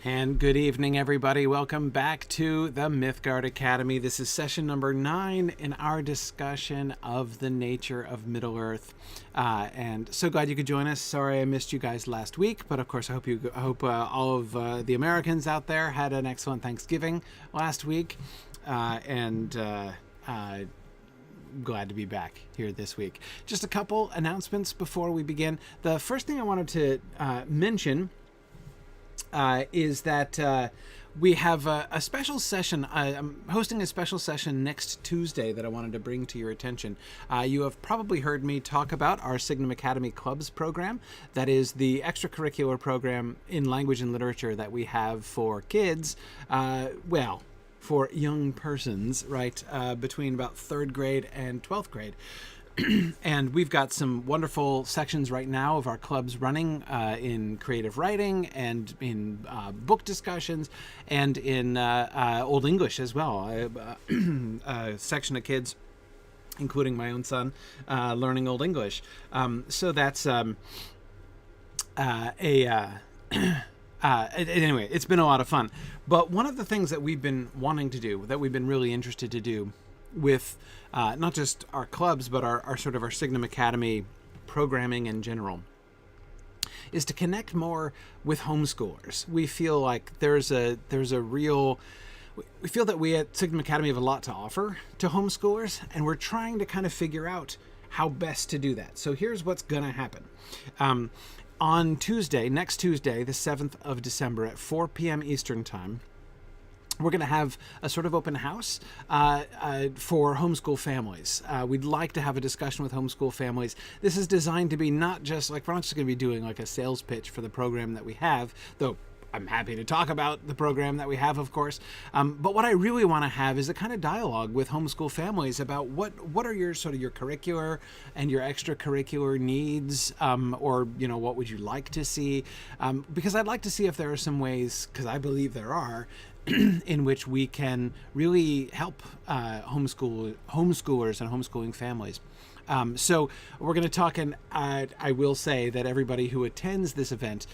And good evening, everybody. Welcome back to the Mythgard Academy. This is session number 9 in our discussion of the nature of Middle-earth. And so glad you could join us. Sorry I missed you guys last week, but of course I hope all of the Americans out there had an excellent Thanksgiving last week. Glad to be back here this week. Just a couple announcements before we begin. The first thing I wanted to mention is that we have a special session. I'm hosting a special session next Tuesday that I wanted to bring to your attention. You have probably heard me talk about our Signum Academy Clubs program. That is the extracurricular program in language and literature that we have for kids. For young persons, right, between about 3rd grade and 12th grade. And we've got some wonderful sections right now of our clubs running in creative writing and in book discussions and in Old English as well. A section of kids, including my own son, learning Old English. So that's anyway, it's been a lot of fun. But one of the things that we've been wanting to do, that we've been really interested to do with not just our clubs, but our sort of our Signum Academy programming in general, is to connect more with homeschoolers. We feel like there's a real... We feel that we at Signum Academy have a lot to offer to homeschoolers, and we're trying to kind of figure out how best to do that. So here's what's going to happen. On Tuesday, next Tuesday, the 7th of December at 4 p.m. Eastern Time, we're going to have a sort of open house for homeschool families. We'd like to have a discussion with homeschool families. This is designed to be not just like, we're not just going to be doing like a sales pitch for the program that we have, though I'm happy to talk about the program that we have, of course. But what I really want to have is a kind of dialogue with homeschool families about what are your sort of your curricular and your extracurricular needs, or, you know, what would you like to see? Because I'd like to see if there are some ways, because I believe there are, in which we can really help homeschoolers and homeschooling families. So we're going to talk, and I will say that everybody who attends this event,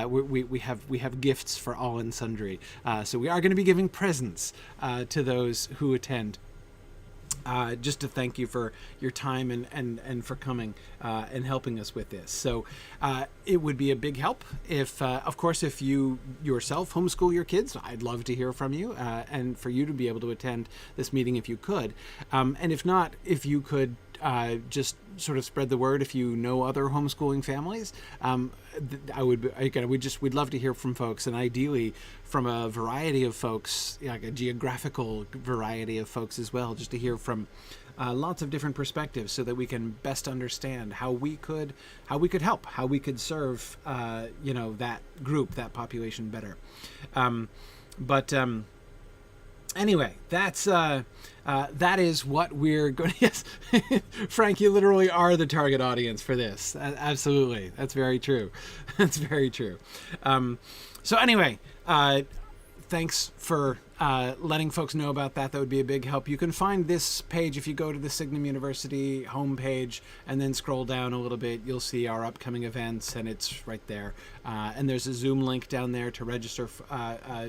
we have gifts for all and sundry. So we are going to be giving presents to those who attend. Just to thank you for your time and for coming and helping us with this. So it would be a big help if, of course, if you yourself homeschool your kids. I'd love to hear from you and for you to be able to attend this meeting if you could. And if not, if you could just sort of spread the word if you know other homeschooling families. We'd love to hear from folks, and ideally from a variety of folks, like a geographical variety of folks as well, just to hear from lots of different perspectives, so that we can best understand how we could help, how we could serve that group, that population better. Anyway, that is what we're going to... Yes, Frank, you literally are the target audience for this. Absolutely. That's very true. That's very true. So anyway, thanks for letting folks know about that. That would be a big help. You can find this page if you go to the Signum University homepage and then scroll down a little bit. You'll see our upcoming events, and it's right there. And there's a Zoom link down there to register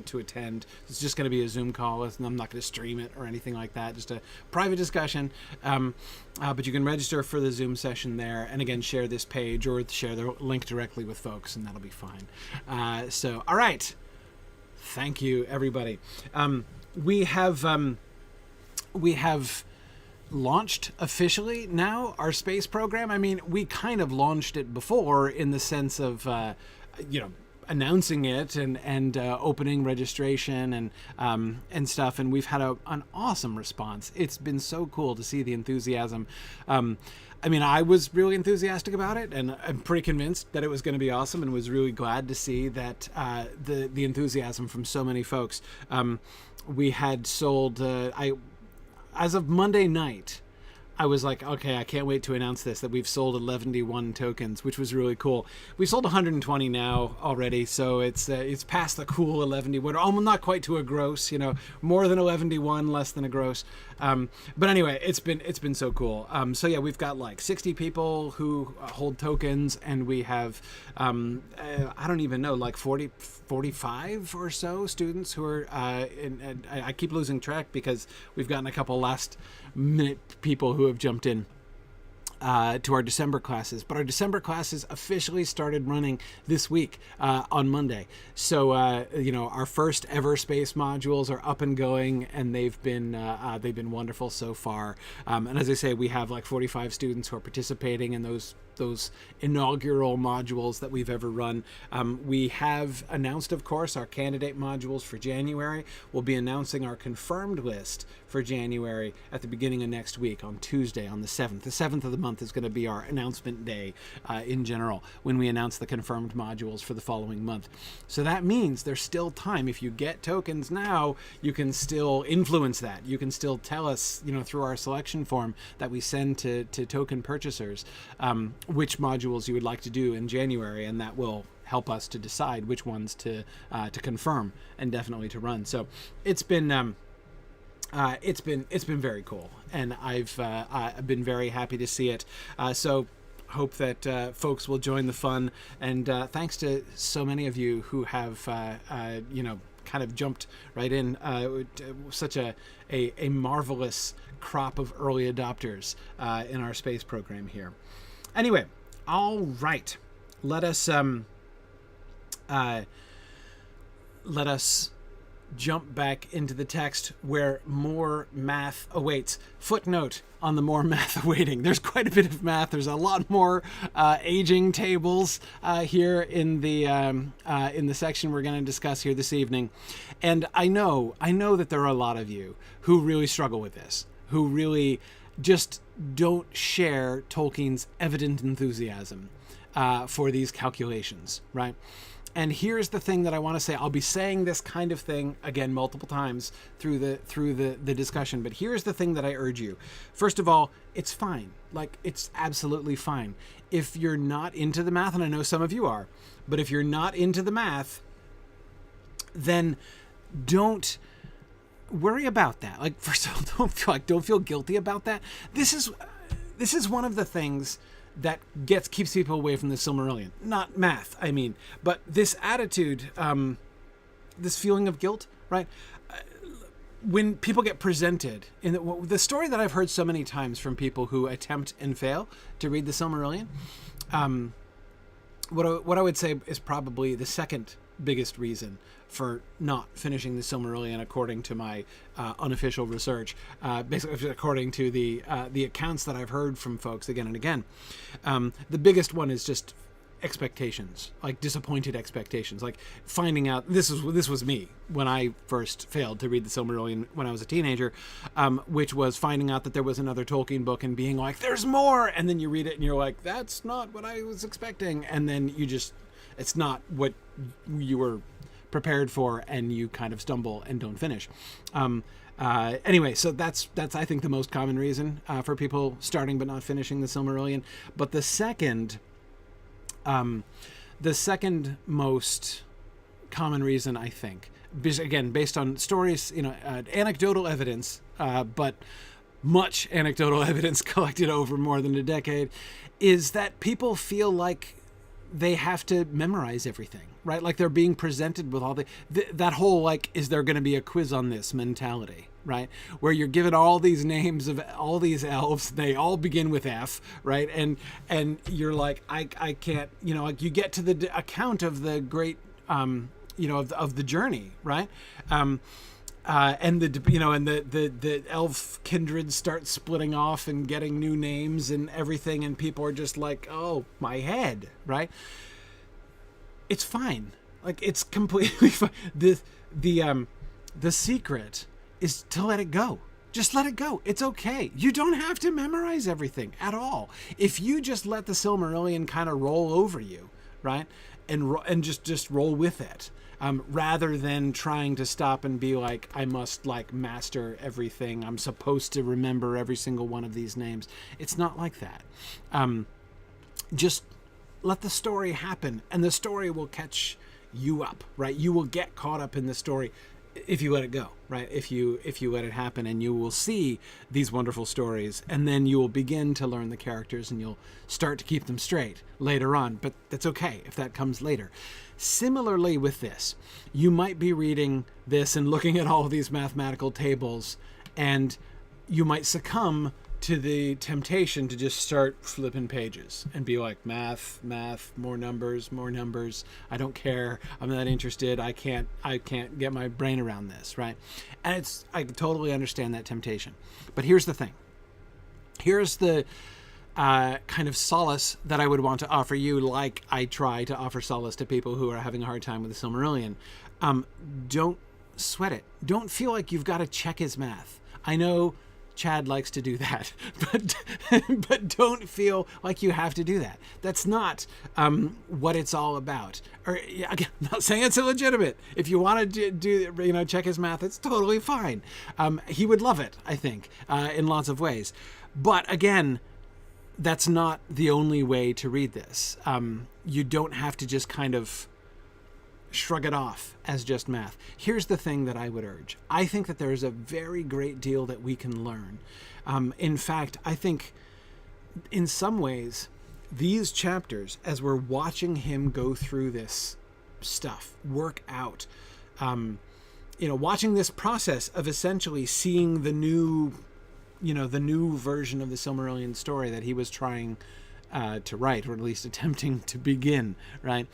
to attend. It's just going to be a Zoom call. I'm not going to stream it or anything like that. Just a private discussion. But you can register for the Zoom session there, and again, share this page or share the link directly with folks, and that'll be fine. All right. Thank you, everybody. We have launched officially now our space program. I mean, we kind of launched it before in the sense of, announcing it and opening registration and stuff. And we've had an awesome response. It's been so cool to see the enthusiasm. I was really enthusiastic about it, and I'm pretty convinced that it was going to be awesome, and was really glad to see that the enthusiasm from so many folks. We had sold, as of Monday night, I was like, okay, I can't wait to announce this, that we've sold 11D1 tokens, which was really cool. We sold 120 now already, so it's past the cool 11D1. Almost not quite to a gross, more than 11D1, less than a gross. But anyway, it's been so cool. So yeah, we've got like 60 people who hold tokens, and we have I don't even know, like 45 or so students who are and I keep losing track because we've gotten a couple last minute people who have jumped in to our December classes. But our December classes officially started running this week on Monday. So our first ever space modules are up and going, and they've been wonderful so far. And as I say, we have like 45 students who are participating in those inaugural modules that we've ever run. We have announced, of course, our candidate modules for January. We'll be announcing our confirmed list for January at the beginning of next week on Tuesday, on the 7th. The 7th of the month is going to be our announcement day in general, when we announce the confirmed modules for the following month. So that means there's still time. If you get tokens now, you can still influence that. You can still tell us, through our selection form that we send to token purchasers, which modules you would like to do in January, and that will help us to decide which ones to confirm and definitely to run. So it's been very cool, and I've been very happy to see it. So hope that folks will join the fun, and thanks to so many of you who have kind of jumped right in. Such a marvelous crop of early adopters in our space program here. Anyway, all right. Let us jump back into the text where more math awaits. Footnote on the more math awaiting. There's quite a bit of math. There's a lot more aging tables here in the section we're going to discuss here this evening. And I know that there are a lot of you who really struggle with this, who really just don't share Tolkien's evident enthusiasm for these calculations, right? And here's the thing that I want to say. I'll be saying this kind of thing again multiple times through the discussion, but here's the thing that I urge you. First of all, it's fine. Like, it's absolutely fine. If you're not into the math, and I know some of you are, but if you're not into the math, then don't worry about that. Like, first of all, don't feel guilty about that. This is one of the things that keeps people away from the Silmarillion. Not math, I mean, but this attitude, this feeling of guilt, right? When people get presented in the story that I've heard so many times from people who attempt and fail to read the Silmarillion, what I would say is probably the second biggest reason for not finishing the Silmarillion, according to my unofficial research, basically according to the accounts that I've heard from folks again and again. The biggest one is just expectations, like disappointed expectations, like finding out this was me when I first failed to read the Silmarillion when I was a teenager, which was finding out that there was another Tolkien book and being like, there's more, and then you read it and you're like, that's not what I was expecting, and then it's not what you were prepared for, and you kind of stumble and don't finish. Anyway, so that's I think the most common reason for people starting but not finishing the Silmarillion. But the second most common reason, I think, again based on stories, anecdotal evidence, but much anecdotal evidence collected over more than a decade, is that people feel like they have to memorize everything, right? Like they're being presented with all that whole, like, is there going to be a quiz on this mentality, right? Where you're given all these names of all these elves, they all begin with F, right? And you're like, I can't, like you get to the account of the great, of the journey, right? And the elf kindred start splitting off and getting new names and everything, and people are just like, oh, my head, right? It's fine. Like, it's completely fine. The secret is to let it go. Just let it go. It's okay. You don't have to memorize everything at all. If you just let the Silmarillion kind of roll over you, right? And just roll with it. rather than trying to stop and be like, I must like master everything. I'm supposed to remember every single one of these names. It's not like that. Just let the story happen, and the story will catch you up, right? You will get caught up in the story if you let it go, right? If you let it happen, and you will see these wonderful stories, and then you will begin to learn the characters, and you'll start to keep them straight later on. But that's okay if that comes later. Similarly with this, you might be reading this and looking at all of these mathematical tables, and you might succumb to the temptation to just start flipping pages and be like, math, more numbers. I don't care. I'm not interested. I can't get my brain around this, right? And I totally understand that temptation. But here's the thing. Here's the kind of solace that I would want to offer you, like I try to offer solace to people who are having a hard time with the Silmarillion. Don't sweat it. Don't feel like you've got to check his math. I know Chad likes to do that, but don't feel like you have to do that. That's not what it's all about. Or again, I'm not saying it's illegitimate. If you want to do check his math, it's totally fine. He would love it, I think, in lots of ways. But again, that's not the only way to read this. You don't have to just kind of shrug it off as just math. Here's the thing that I would urge. I think that there's a very great deal that we can learn. In fact, I think in some ways, these chapters, as we're watching him go through this stuff, work out, watching this process of essentially seeing the new version of the Silmarillion story that he was trying to write, or at least attempting to begin, right?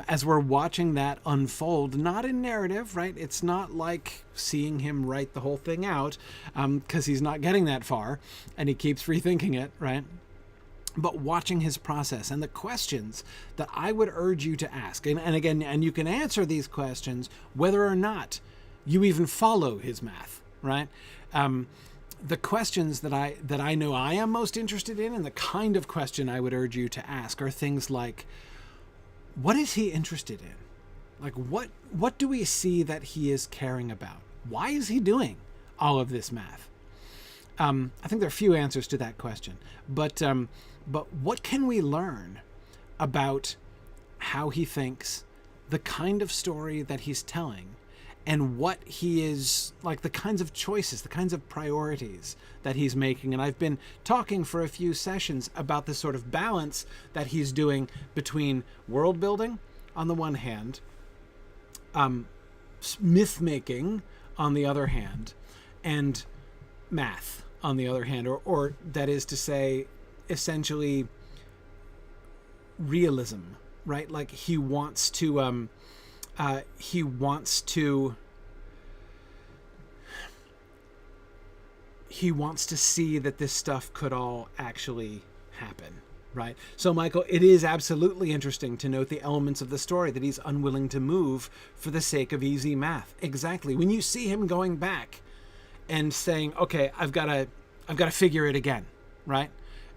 As we're watching that unfold, not in narrative, right? It's not like seeing him write the whole thing out, because he's not getting that far, and he keeps rethinking it, right? But watching his process and the questions that I would urge you to ask, and you can answer these questions whether or not you even follow his math, right? The questions that I know I am most interested in, and the kind of question I would urge you to ask, are things like, what is he interested in? Like, what do we see that he is caring about? Why is he doing all of this math? I think there are a few answers to that question, but what can we learn about how he thinks, the kind of story that he's telling, and what he is like, the kinds of choices, the kinds of priorities that he's making? And I've been talking for a few sessions about this sort of balance that he's doing between world building on the one hand, myth making on the other hand, and math on the other hand, or that is to say, essentially realism, right? Like he wants to see that this stuff could all actually happen, right? So, Michael, it is absolutely interesting to note the elements of the story that he's unwilling to move for the sake of easy math. Exactly. When you see him going back and saying, okay, I've got to figure it again, right?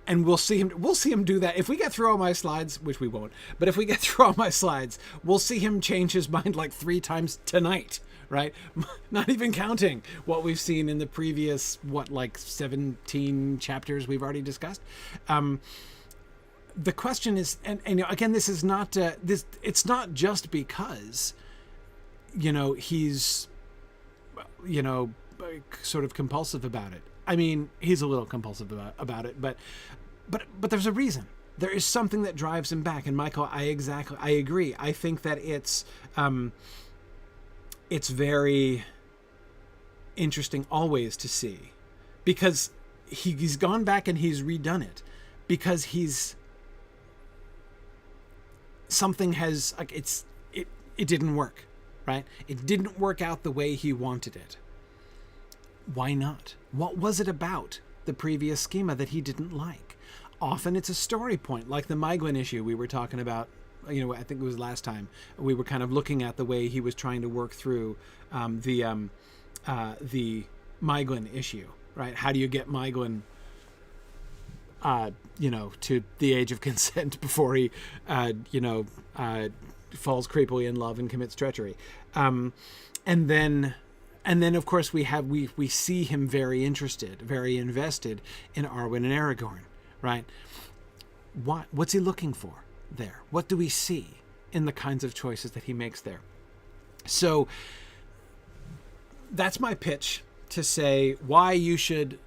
And we'll see him do that. If we get through all my slides, which we won't, but if we get through all my slides, we'll see him change his mind like 3 times tonight, right? Not even counting what we've seen in the previous, 17 chapters we've already discussed. The question is, and again, this is not, it's not just because, he's, sort of compulsive about it. I mean, he's a little compulsive about it, but there's a reason. There is something that drives him back. And Michael, I agree. I think that it's very interesting always to see, because he's gone back and he's redone it, because something has, like, it didn't work, right? It didn't work out the way he wanted it. Why not? What was it about the previous schema that he didn't like? Often it's a story point, like the Mythgard issue we were talking about. I think it was last time we were kind of looking at the way he was trying to work through the Mythgard issue, right? How do you get Mythgard, to the age of consent before he, falls creepily in love and commits treachery. And then of course we see him very interested, very invested in Arwen and Aragorn, right? What's he looking for there? What do we see in the kinds of choices that he makes there? So that's my pitch to say why you should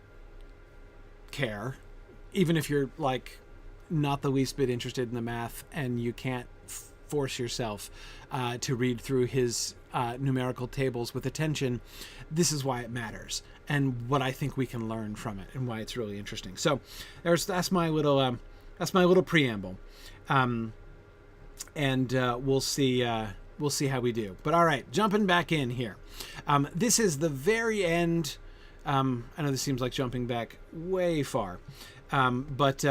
care, even if you're like not the least bit interested in the math and you can't force yourself to read through his numerical tables with attention. This is why it matters and what I think we can learn from it and why it's really interesting. So that's my little preamble, and we'll see how we do. But all right, jumping back in here. This is the very end. I know this seems like jumping back way far, but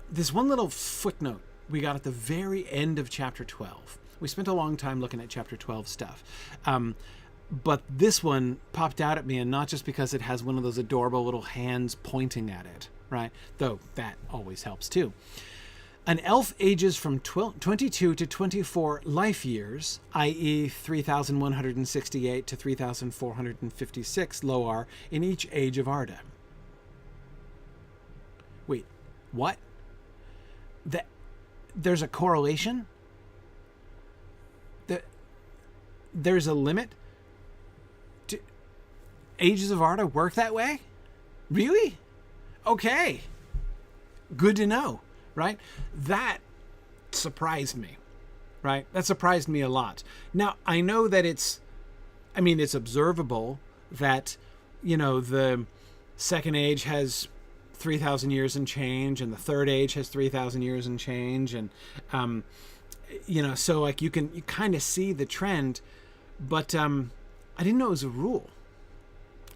this one little footnote we got at the very end of chapter 12. We spent a long time looking at chapter 12 stuff. But this one popped out at me, and not just because it has one of those adorable little hands pointing at it, right? Though that always helps too. An elf ages from 22 to 24 life years, i.e. 3,168 to 3,456 Loar in each age of Arda. Wait, what? There's a correlation? There's a limit? Do ages of Arda work that way? Really? Okay. Good to know, right? That surprised me, right? That surprised me a lot. Now, I know that it's observable that, the second age has 3,000 years and change, and the third age has 3,000 years and change, and so like you kind of see the trend, but I didn't know it was a rule.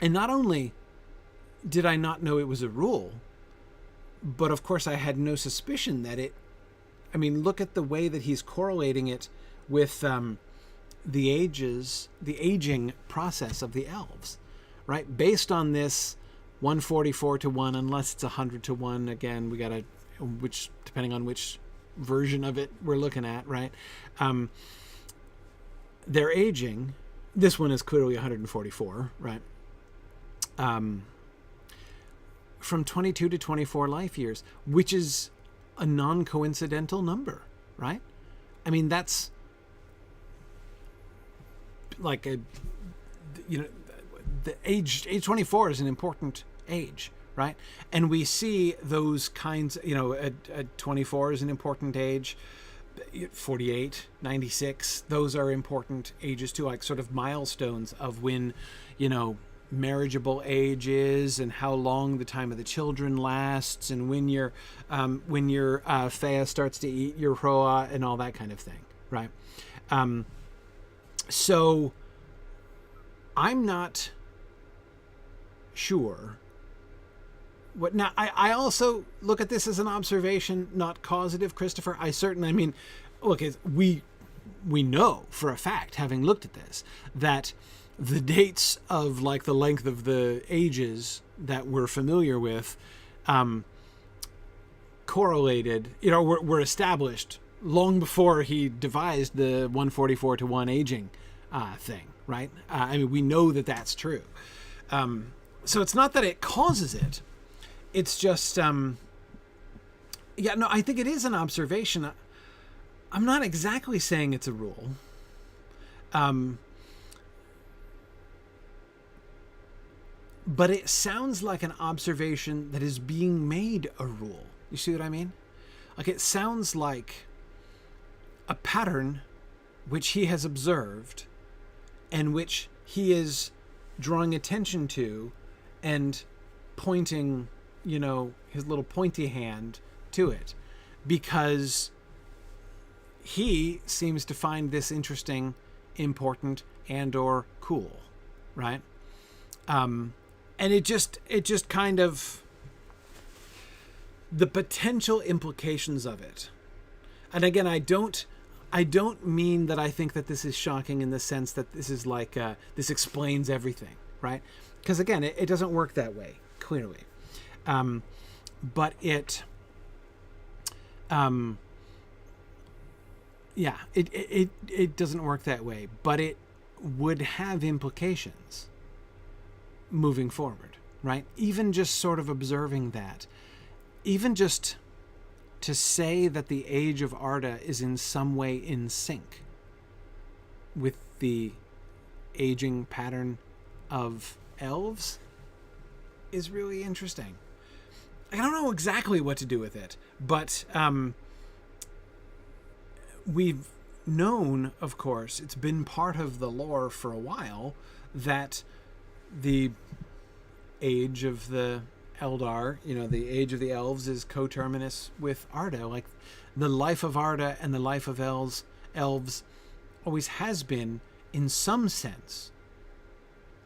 And not only did I not know it was a rule, but of course I had no suspicion that look at the way that he's correlating it with the aging process of the elves, right? Based on this 144 to 1, unless it's 100 to 1. Again, we gotta, which depending on which version of it we're looking at, right? They're aging. This one is clearly 144, right? From 22 to 24 life years, which is a non-coincidental number, right? That's like the age 24 is an important age, right? And we see those kinds, at 24 is an important age, 48, 96, those are important ages too, like sort of milestones of when, marriageable age is, and how long the time of the children lasts, and when your Fea starts to eat your Hroa and all that kind of thing, right? So I'm not sure what now. I also look at this as an observation, not causative, Christopher. I certainly, look, we know for a fact, having looked at this, that the dates of like the length of the ages that we're familiar with correlated, were established long before he devised the 144 to 1 aging thing, right? We know that that's true. So it's not that it causes it. It's just, I think it is an observation. I'm not exactly saying it's a rule. But it sounds like an observation that is being made a rule. You see what I mean? Like it sounds like a pattern which he has observed and which he is drawing attention to and pointing, his little pointy hand to it, because he seems to find this interesting, important, and or cool, right? And it just kind of, the potential implications of it. And again, I don't mean that I think that this is shocking in the sense that this is like, this explains everything, right? Because again, it doesn't work that way, clearly. But it, yeah, it doesn't work that way, but it would have implications moving forward, right? Even just sort of observing that, even just to say that the age of Arda is in some way in sync with the aging pattern of elves is really interesting. I don't know exactly what to do with it, but we've known, of course, it's been part of the lore for a while, that the age of the Eldar, the age of the elves, is coterminous with Arda. Like, the life of Arda and the life of elves always has been, in some sense,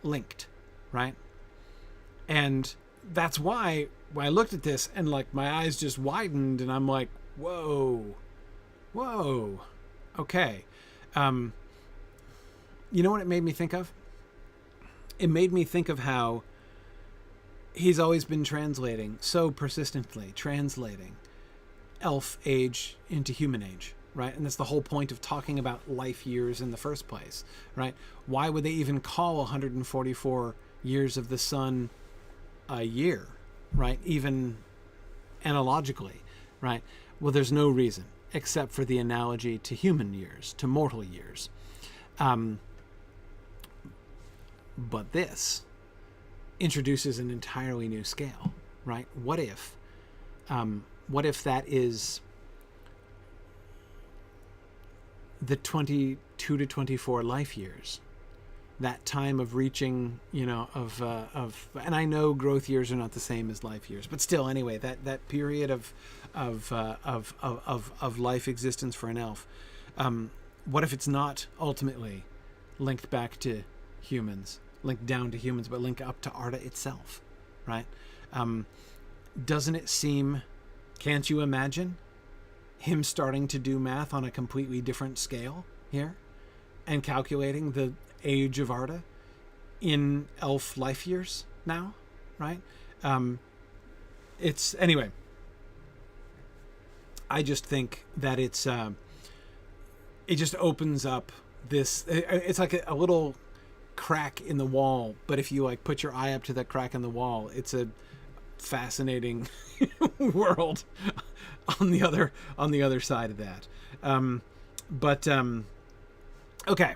linked, right? And that's why when I looked at this and like my eyes just widened and I'm like, whoa, okay. You know what it made me think of? It made me think of how he's always been so persistently translating elf age into human age, right? And that's the whole point of talking about life years in the first place, right? Why would they even call 144 years of the sun a year, right? Even analogically, right? Well, there's no reason except for the analogy to human years, to mortal years. But this introduces an entirely new scale, right? What if that is the 22 to 24 life years, that time of reaching, and I know growth years are not the same as life years, but still, anyway, that period of life existence for an elf. What if it's not ultimately linked back to humans, linked down to humans, but linked up to Arda itself, right? Doesn't it seem? Can't you imagine him starting to do math on a completely different scale here and calculating the age of Arda in elf life years now, right? It's anyway. I just think that it just opens up this. It's like a little crack in the wall, but if you like put your eye up to that crack in the wall, it's a fascinating world on the other side of that. Okay.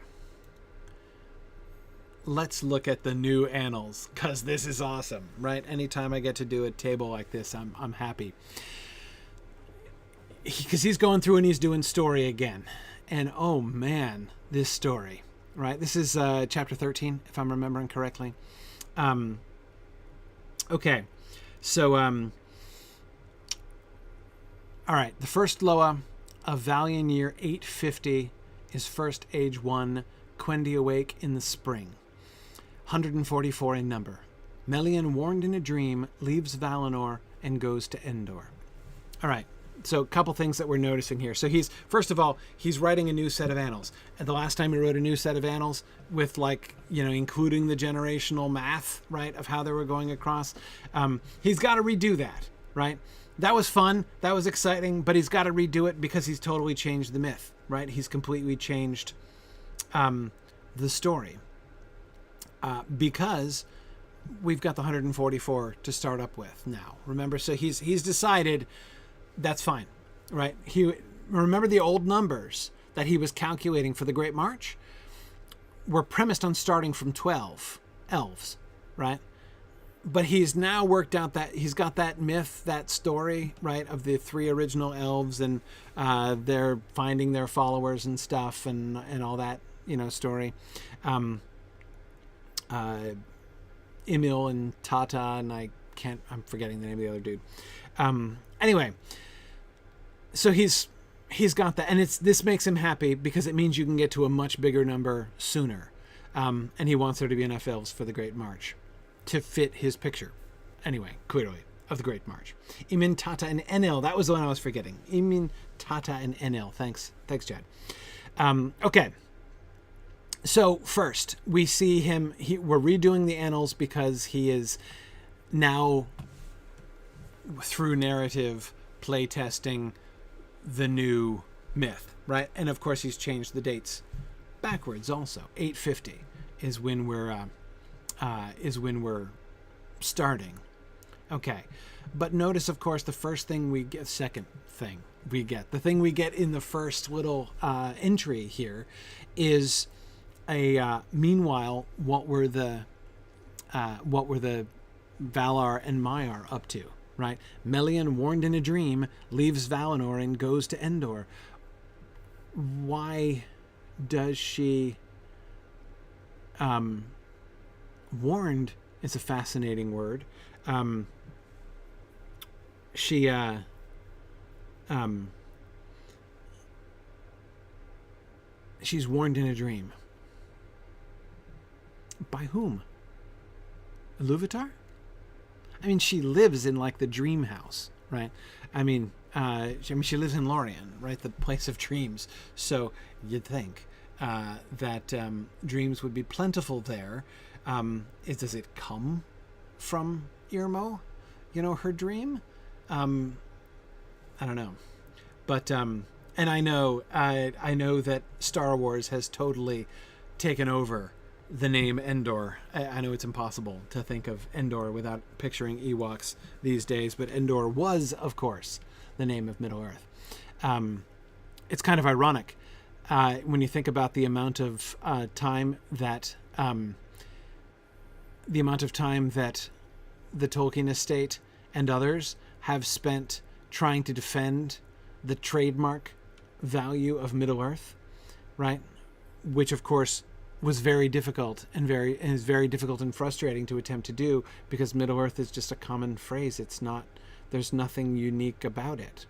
Let's look at the new annals, because this is awesome, right? Anytime I get to do a table like this, I'm happy. Because he's going through and he's doing story again. And oh man, this story, right? This is chapter 13, if I'm remembering correctly. Okay, so, all right, the first Loa of Valian year 850 is first age 1, Quendi awake in the spring. 144 in number. Melian, warned in a dream, leaves Valinor and goes to Endor. All right. So a couple things that we're noticing here. So first of all, he's writing a new set of annals. And the last time he wrote a new set of annals with including the generational math, right, of how they were going across, he's got to redo that, right? That was fun. That was exciting, but he's got to redo it because he's totally changed the myth, right? He's completely changed the story because we've got the 144 to start up with now. Remember, so he's decided that's fine, right? Remember the old numbers that he was calculating for the Great March were premised on starting from 12 elves, right? But he's now worked out that he's got that myth, that story, right, of the 3 original elves and they're finding their followers and stuff and all that, story. Emil and Tata, and I'm forgetting the name of the other dude. Anyway, so he's got that, and this makes him happy because it means you can get to a much bigger number sooner. And he wants there to be enough elves for the Great March to fit his picture. Anyway, clearly, of the Great March. Imin, Tata, and Enel. That was the one I was forgetting. Imin, Tata, and Enel. Thanks, Chad. Okay. So first, we see him. We're redoing the annals because he is now, through narrative, playtesting the new myth, right? And of course, he's changed the dates backwards. Also, 850 is when we're starting. Okay, but notice, of course, the first thing we get, second thing we get, the thing we get in the first little entry here, is a meanwhile, what were the Valar and Maiar up to? Right, Melian, warned in a dream, leaves Valinor and goes to Endor. Why does she? Warned is a fascinating word. She's warned in a dream. By whom? Iluvatar? I mean, she lives in like the dream house, right? I mean, she lives in Lorien, right? The place of dreams. So you'd think that dreams would be plentiful there. Does it come from Irmo? Her dream? I don't know. But and I know that Star Wars has totally taken over the name Endor. I know it's impossible to think of Endor without picturing Ewoks these days, but Endor was, of course, the name of Middle-earth. It's kind of ironic when you think about the amount of time that the Tolkien estate and others have spent trying to defend the trademark value of Middle-earth, right? Which, of course, was very difficult and is very difficult and frustrating to attempt to do, because Middle-earth is just a common phrase. It's not. There's nothing unique about it.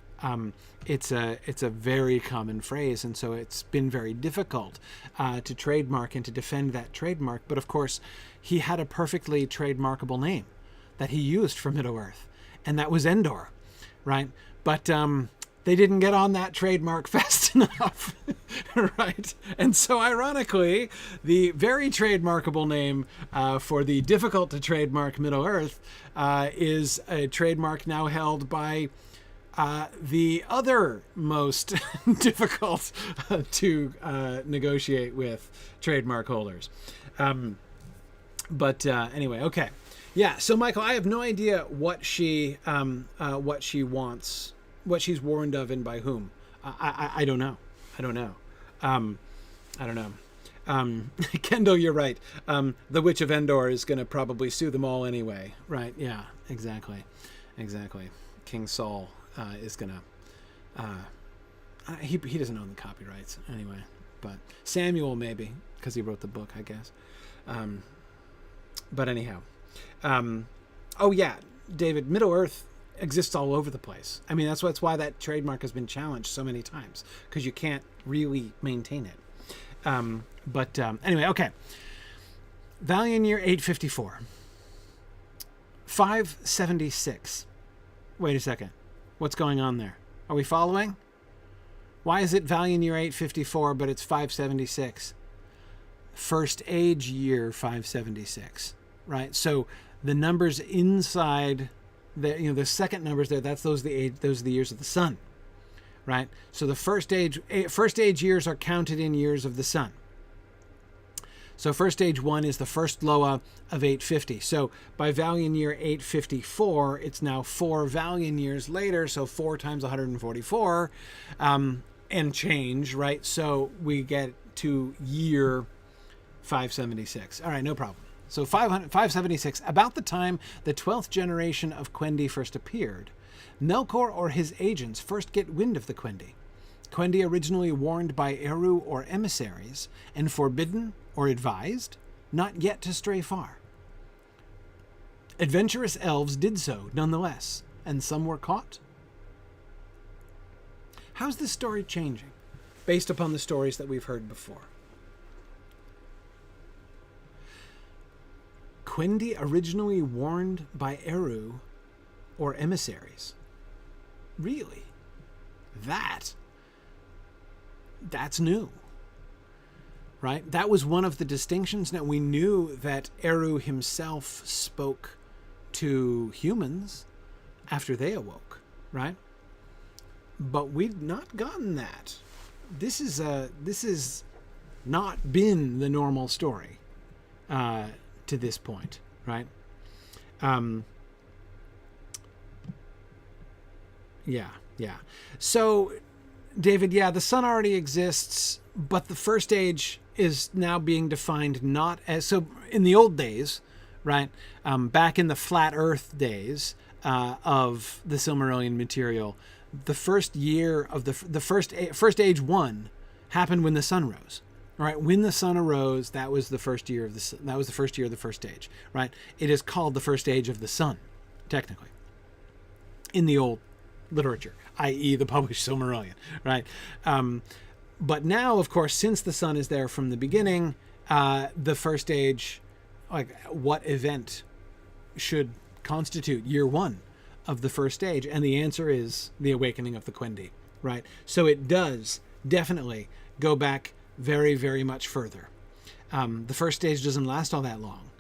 It's a very common phrase, and so it's been very difficult to trademark and to defend that trademark. But of course, he had a perfectly trademarkable name that he used for Middle-earth, and that was Endor, right? But they didn't get on that trademark fast enough, right? And so, ironically, the very trademarkable name for the difficult to trademark Middle-earth is a trademark now held by the other most difficult to negotiate with trademark holders. But anyway, okay. Yeah, so Michael, I have no idea what she wants, what she's warned of, and by whom. I don't know. I don't know. Kendall, you're right. The Witch of Endor is going to probably sue them all anyway, right? Yeah, exactly. King Saul is going to... he doesn't own the copyrights anyway, but Samuel maybe, because he wrote the book, I guess. But anyhow. Oh yeah, David, Middle-earth exists all over the place. I mean, that's why that trademark has been challenged so many times, because you can't really maintain it. But anyway, okay. Valiant year 854. 576. Wait a second. What's going on there? Are we following? Why is it Valiant year 854, but it's 576? First age year 576, right? So the numbers inside the second numbers there, those are the years of the sun, right? So the first age years are counted in years of the sun. So first age 1 is the first Loa of 850. So by Valiant year 854, it's now 4 Valiant years later. So 4 times 144 and change, right? So we get to year 576. All right, no problem. So 576, about the time the 12th generation of Quendi first appeared, Melkor or his agents first get wind of the Quendi. Quendi originally warned by Eru or emissaries, and forbidden or advised not yet to stray far. Adventurous elves did so nonetheless, and some were caught. How's this story changing based upon the stories that we've heard before? Quendi originally warned by Eru or emissaries. Really? That's new. Right? That was one of the distinctions. Now, we knew that Eru himself spoke to humans after they awoke, right? But we'd not gotten that this is not been the normal story to this point, right? Yeah. So, David, the sun already exists, but the first age is now being defined not as... So, in the old days, right, back in the flat Earth days of the Silmarillion material, the first year of the first age 1 happened when the sun rose. All right, when the sun arose, that was the first year of the first age, right? It is called the first age of the sun, technically, in the old literature, i.e. the published Silmarillion, right? But now, of course, since the sun is there from the beginning, the first age, like what event should constitute year 1 of the first age? And the answer is the awakening of the Quendi, right? So it does definitely go back very, very much further. The first stage doesn't last all that long,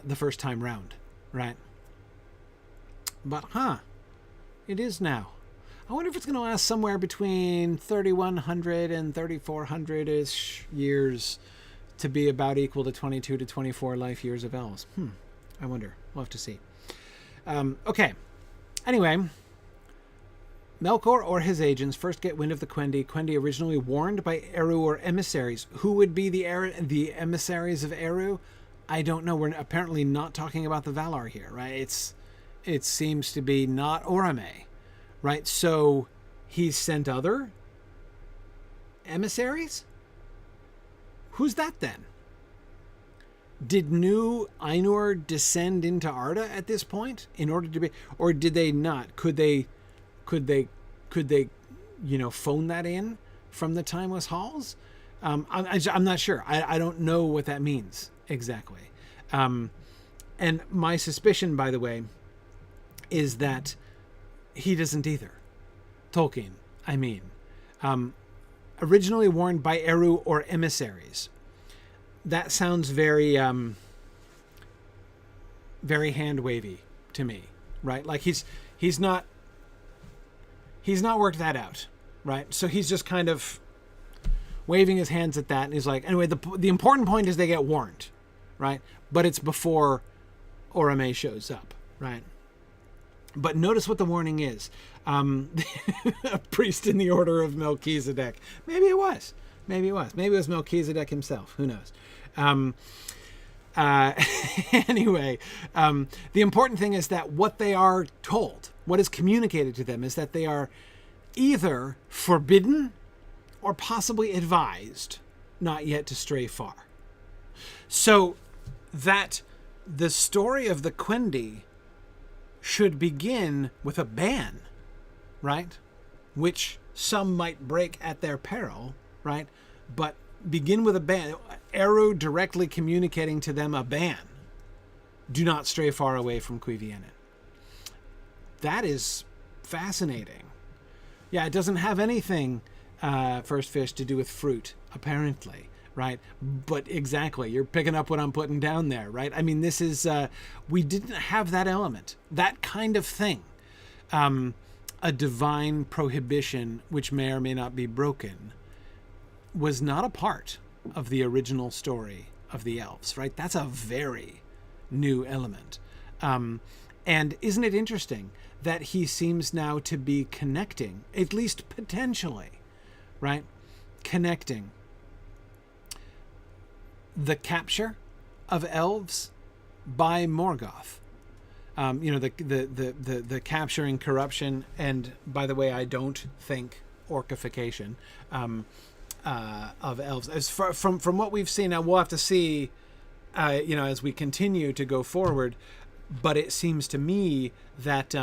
the first time round, right? But, it is now. I wonder if it's going to last somewhere between 3,100 and 3,400-ish years to be about equal to 22 to 24 life years of elves. I wonder. We'll have to see. Okay. Anyway, Melkor or his agents first get wind of the Quendi. Quendi originally warned by Eru or emissaries. Who would be the emissaries of Eru? I don't know. We're apparently not talking about the Valar here, right? It seems to be not Orome, right? So he's sent other emissaries? Who's that then? Did new Ainur descend into Arda at this point in order to be, or did they not? Could they, phone that in from the Timeless Halls? I'm not sure. I don't know what that means exactly. And my suspicion, by the way, is that he doesn't either. Tolkien, I mean. Originally warned by Eru or emissaries. That sounds very, very hand-wavy to me, right? Like he's not worked that out, right? So he's just kind of waving his hands at that, and he's like, anyway, the important point is they get warned, right? But it's before Orome shows up, right? But notice what the warning is. A priest in the order of Melchizedek. Maybe it was. Maybe it was Melchizedek himself. Who knows? Anyway, the important thing is that what they are told, what is communicated to them, is that they are either forbidden or possibly advised not yet to stray far. So that the story of the Quendi should begin with a ban, right? Which some might break at their peril, right? But begin with a ban. Eru directly communicating to them a ban. Do not stray far away from Cuiviénen. That is fascinating. Yeah, it doesn't have anything, First Fish, to do with fruit, apparently, right? But exactly, you're picking up what I'm putting down there, right? I mean, this is, we didn't have that element, that kind of thing. A divine prohibition, which may or may not be broken, was not a part of the original story of the elves, right? That's a very new element. And isn't it interesting that he seems now to be connecting, at least potentially, right? Connecting the capture of elves by Morgoth. The capturing, corruption, and by the way, I don't think orcification of elves. As far from what we've seen, now we'll have to see, as we continue to go forward. But it seems to me that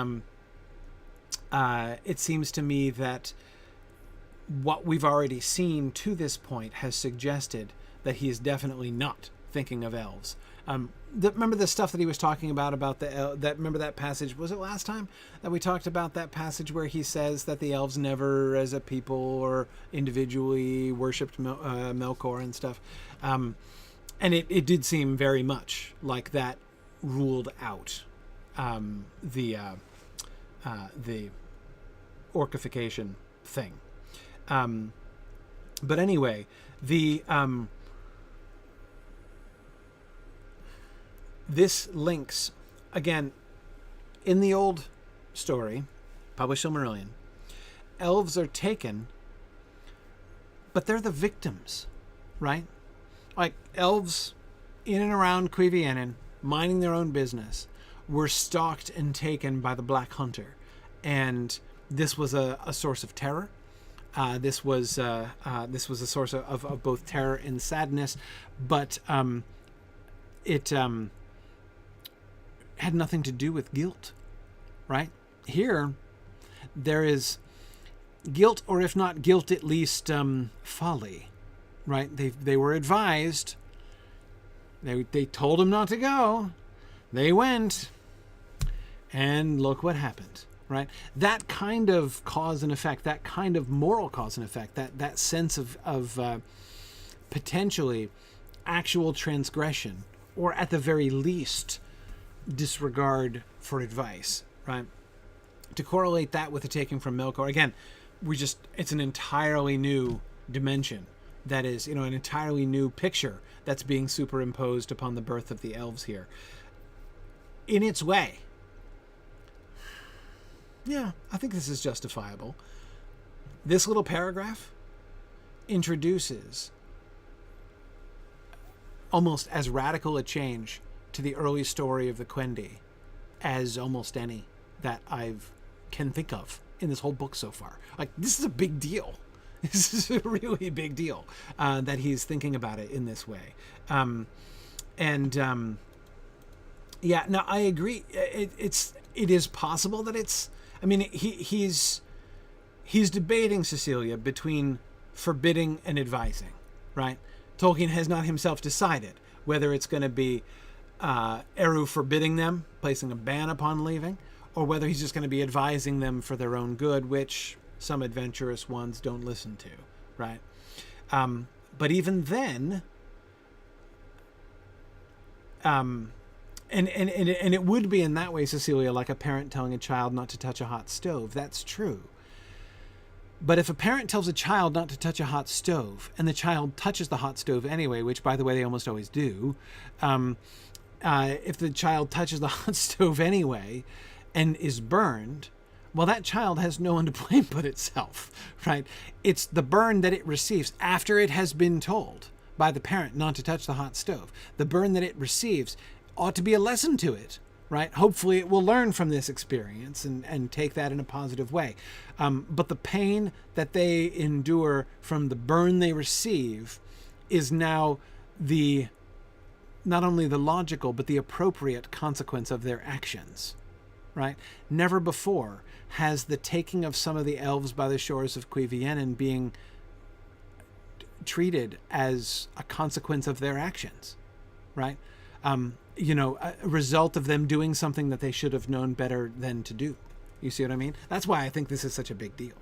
what we've already seen to this point has suggested that he is definitely not thinking of elves. Remember the stuff that he was talking about remember that passage, was it last time that we talked about that passage where he says that the elves never as a people or individually worshipped Melkor and stuff. And it did seem very much like that ruled out the orcification thing. But anyway, this links, again, in the old story, published Silmarillion, elves are taken, but they're the victims, right? Like, elves in and around Cuiviénen, minding their own business, were stalked and taken by the Black Hunter. And this was a source of terror. This was a source of both terror and sadness, but it had nothing to do with guilt, right? Here, there is guilt, or if not guilt, at least folly, right? They were advised. They told him not to go. They went, and look what happened, right? That kind of cause and effect, that kind of moral cause and effect, that sense of potentially actual transgression, or at the very least, disregard for advice, right? To correlate that with the taking from Melkor, again, it's an entirely new dimension. That is, an entirely new picture that's being superimposed upon the birth of the elves here. In its way, yeah, I think this is justifiable. This little paragraph introduces almost as radical a change to the early story of the Quendi as almost any that I can think of in this whole book so far. Like, this is a big deal. This is a really big deal that he's thinking about it in this way. Yeah, now I agree. It is possible that it's. I mean, he's debating, Cecilia, between forbidding and advising, right? Tolkien has not himself decided whether it's going to be Eru forbidding them, placing a ban upon leaving, or whether he's just going to be advising them for their own good, which some adventurous ones don't listen to, right? But even then, and it would be in that way, Cecilia, like a parent telling a child not to touch a hot stove. That's true. But if a parent tells a child not to touch a hot stove, and the child touches the hot stove anyway, which, by the way, they almost always do, if the child touches the hot stove anyway and is burned, well, that child has no one to blame but itself, right? It's the burn that it receives after it has been told by the parent not to touch the hot stove. The burn that it receives ought to be a lesson to it, right? Hopefully it will learn from this experience and take that in a positive way. But the pain that they endure from the burn they receive is now not only the logical, but the appropriate consequence of their actions, right? Never before has the taking of some of the elves by the shores of Cuiviénen being treated as a consequence of their actions, right? A result of them doing something that they should have known better than to do. You see what I mean? That's why I think this is such a big deal.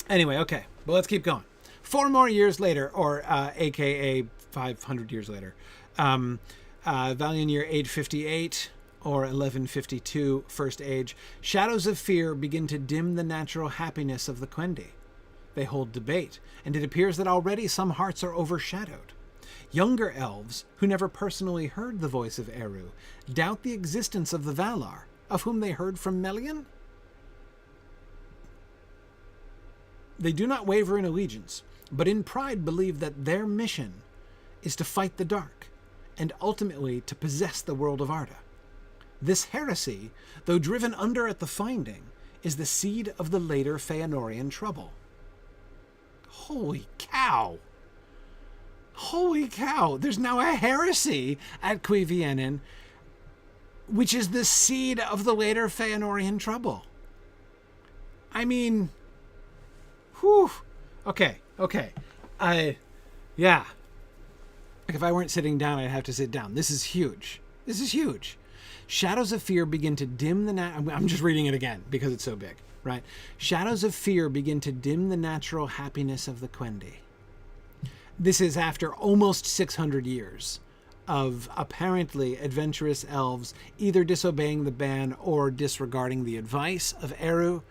Anyway, okay, but let's keep going. 4 more years later, or AKA 500 years later, Valiant year 858, or 1152, First Age, shadows of fear begin to dim the natural happiness of the Quendi. They hold debate, and it appears that already some hearts are overshadowed. Younger elves, who never personally heard the voice of Eru, doubt the existence of the Valar, of whom they heard from Melian. They do not waver in allegiance, but in pride believe that their mission is to fight the dark, and ultimately to possess the world of Arda. This heresy, though driven under at the finding, is the seed of the later Feanorian trouble. Holy cow! Holy cow! There's now a heresy at Cuiviénen, which is the seed of the later Feanorian trouble. I mean, whew. Okay. Yeah. Like, if I weren't sitting down, I'd have to sit down. This is huge. Shadows of fear begin to dim I'm just reading it again because it's so big, right? Shadows of fear begin to dim the natural happiness of the Quendi. This is after almost 600 years of apparently adventurous elves either disobeying the ban or disregarding the advice of Eru,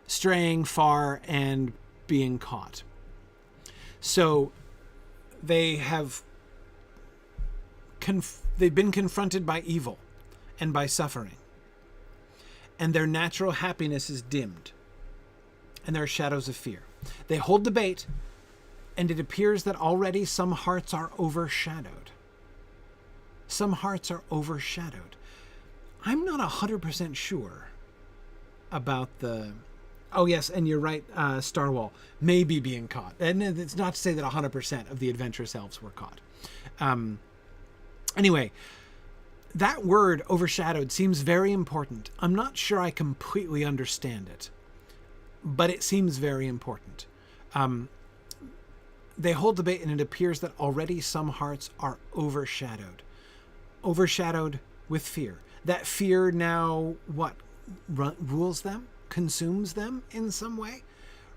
straying far and being caught, So they have they've been confronted by evil and by suffering, and their natural happiness is dimmed, and there are shadows of fear. They hold debate, and it appears that already some hearts are overshadowed. Some hearts are overshadowed. I'm not 100% sure about the... Oh, yes, and you're right, Starwall may be being caught. And it's not to say that 100% of the adventurous elves were caught. Anyway, that word overshadowed seems very important. I'm not sure I completely understand it, but it seems very important. They hold debate, and it appears that already some hearts are overshadowed. Overshadowed with fear. That fear now, rules them? Consumes them in some way?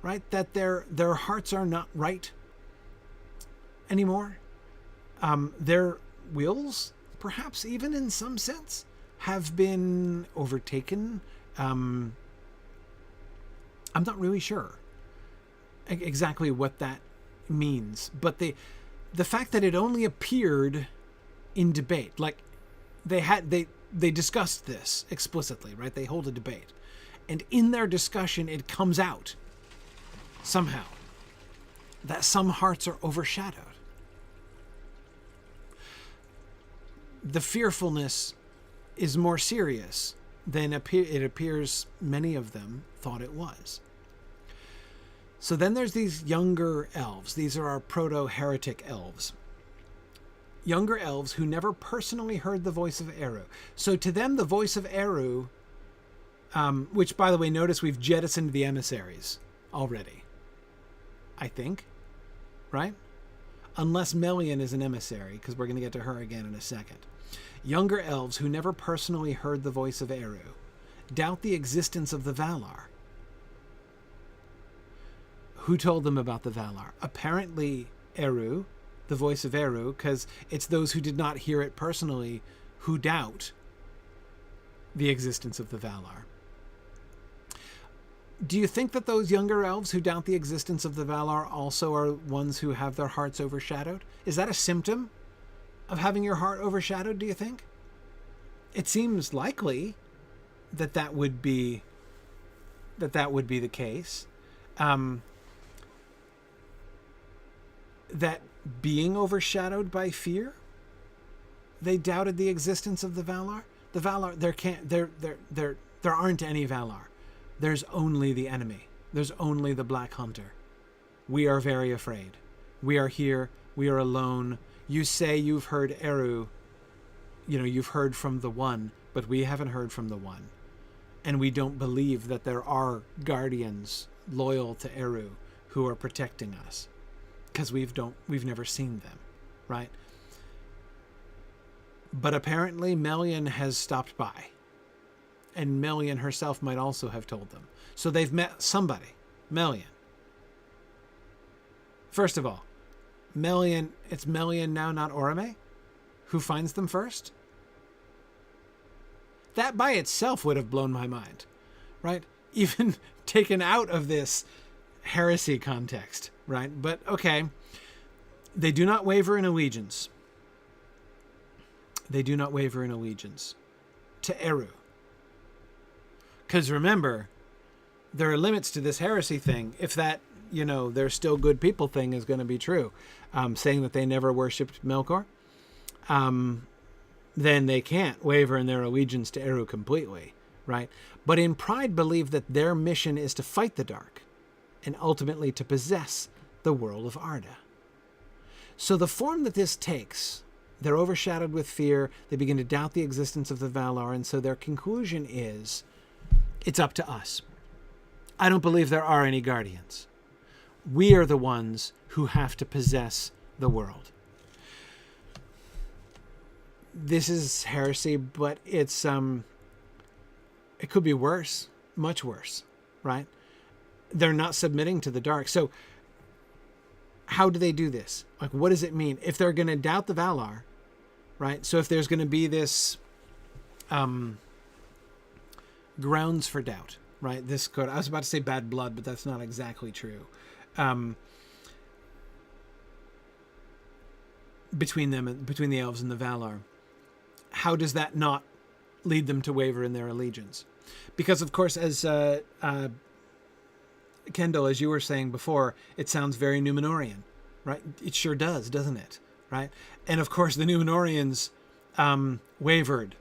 Right? That their hearts are not right anymore. Their wills, perhaps even in some sense, have been overtaken. I'm not really sure exactly what that means, but the fact that it only appeared in debate, like they discussed this explicitly, right? They hold a debate, and in their discussion it comes out somehow that some hearts are overshadowed. The fearfulness is more serious than it appears many of them thought it was. So then there's these younger elves. These are our proto-heretic elves. Younger elves who never personally heard the voice of Eru. So to them, the voice of Eru, which, by the way, notice we've jettisoned the emissaries already, I think, right? Unless Melian is an emissary, because we're going to get to her again in a second. Younger elves who never personally heard the voice of Eru doubt the existence of the Valar. Who told them about the Valar? Apparently Eru, the voice of Eru, because it's those who did not hear it personally who doubt the existence of the Valar. Do you think that those younger elves who doubt the existence of the Valar also are ones who have their hearts overshadowed? Is that a symptom of having your heart overshadowed, do you think? It seems likely that would be the case. That being overshadowed by fear, they doubted the existence of the Valar. The Valar, there aren't any Valar. There's only the enemy. There's only the Black Hunter. We are very afraid. We are here. We are alone. You say you've heard Eru. You've heard from the One, but we haven't heard from the One. And we don't believe that there are guardians loyal to Eru who are protecting us, because we've never seen them, right? But apparently Melian has stopped by, and Melian herself might also have told them. So they've met somebody, Melian. First of all, it's Melian now, not Orome, who finds them first. That by itself would have blown my mind, right? Even taken out of this heresy context, right? But okay, they do not waver in allegiance. They do not waver in allegiance to Eru. Because remember, there are limits to this heresy thing. If that, they're still good people thing is going to be true, saying that they never worshipped Melkor, then they can't waver in their allegiance to Eru completely, right? But in pride believe that their mission is to fight the dark and ultimately to possess the world of Arda. So the form that this takes, they're overshadowed with fear, they begin to doubt the existence of the Valar, and so their conclusion is, it's up to us. I don't believe there are any guardians. We are the ones who have to possess the world. This is heresy, but it's it could be worse, much worse, right? They're not submitting to the dark. So how do they do this? Like, what does it mean? If they're going to doubt the Valar, right? So if there's going to be this grounds for doubt, right? This could, I was about to say bad blood, but that's not exactly true. between them and between the elves and the Valar, how does that not lead them to waver in their allegiance? Because, of course, as Kendall, as you were saying before, it sounds very Númenorian, right? It sure does, doesn't it? Right? And, of course, the Númenorians wavered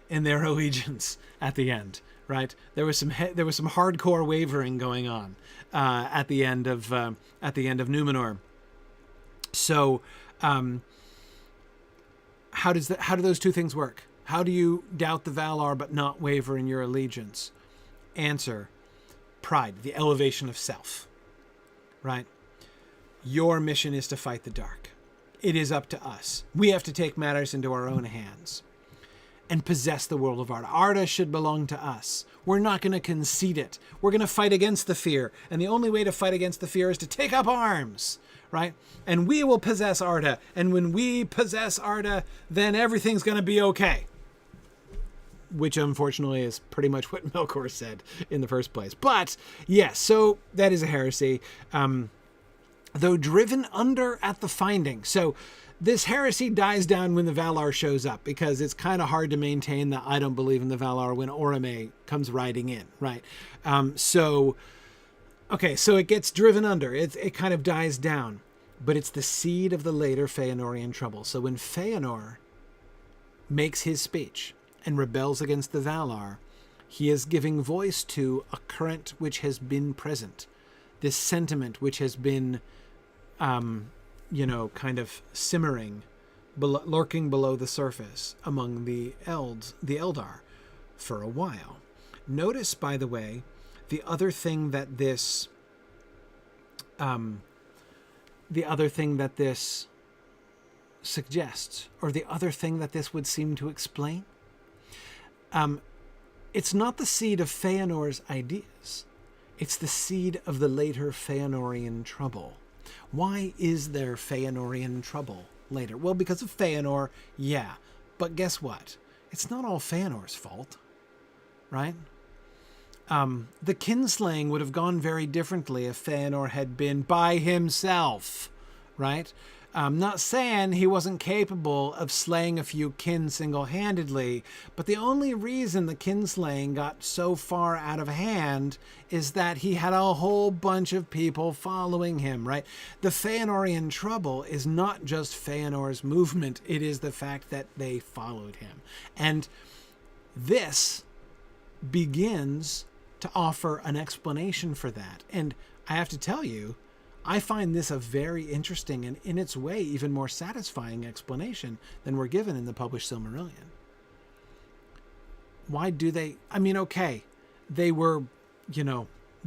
in their allegiance at the end, right? There was some hardcore wavering going on at the end of Númenor. So, how do those two things work? How do you doubt the Valar but not waver in your allegiance? Answer: pride, the elevation of self. Right? Your mission is to fight the dark. It is up to us. We have to take matters into our own hands and possess the world of Arda. Arda should belong to us. We're not going to concede it. We're going to fight against the fear. And the only way to fight against the fear is to take up arms, right? And we will possess Arda. And when we possess Arda, then everything's going to be okay. Which, unfortunately, is pretty much what Melkor said in the first place. But, yes, so that is a heresy. Though driven under at the finding. So this heresy dies down when the Valar shows up, because it's kind of hard to maintain that I don't believe in the Valar when Orome comes riding in, right? So it gets driven under. It kind of dies down. But it's the seed of the later Feanorian trouble. So when Feanor makes his speech and rebels against the Valar, he is giving voice to a current which has been present. This sentiment which has been kind of simmering, lurking below the surface among the Eldar for a while. Notice, by the way, the other thing that this suggests, or the other thing that this would seem to explain, it's not the seed of Feanor's ideas. It's the seed of the later Feanorian trouble. Why is there Feanorian trouble later? Well, because of Feanor, yeah. But guess what? It's not all Feanor's fault, right? The kinslaying would have gone very differently if Feanor had been by himself, right? I'm not saying he wasn't capable of slaying a few kin single-handedly, but the only reason the kinslaying got so far out of hand is that he had a whole bunch of people following him, right? The Feanorian trouble is not just Feanor's movement, it is the fact that they followed him. And this begins to offer an explanation for that. And I have to tell you, I find this a very interesting and, in its way, even more satisfying explanation than we're given in the published Silmarillion. Why do they... I mean, okay, they were,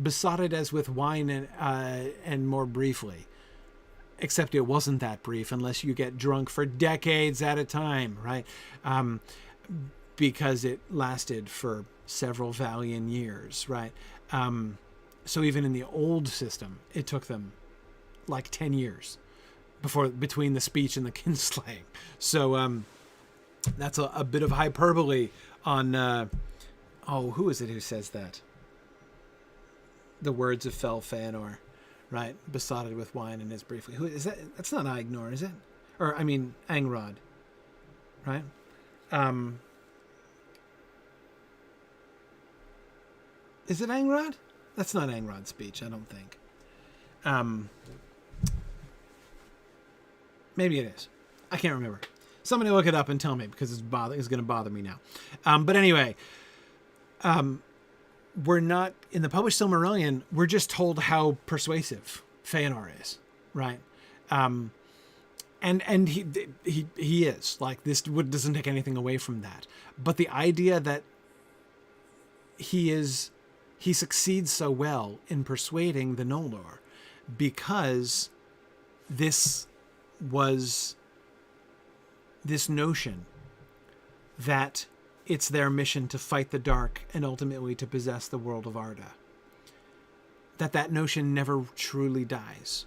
besotted as with wine and more briefly. Except it wasn't that brief unless you get drunk for decades at a time, right? Because it lasted for several Valian years, right? So even in the old system, it took them like 10 years between the speech and the kinslaying. So that's a bit of hyperbole on who is it who says that? The words of Fel Feanor, right? Besotted with wine and is briefly. Who is that? That's not Agnor, is it? Or I mean Angrod, right? Is it Angrod? That's not Angrod's speech, I don't think. Maybe it is. I can't remember. Somebody look it up and tell me, because it's going to bother me now. But anyway, we're not in the published Silmarillion. We're just told how persuasive Feanor is, right? And he is, like, this doesn't take anything away from that. But the idea that he succeeds so well in persuading the Noldor because this notion that it's their mission to fight the dark and ultimately to possess the world of Arda. That notion never truly dies.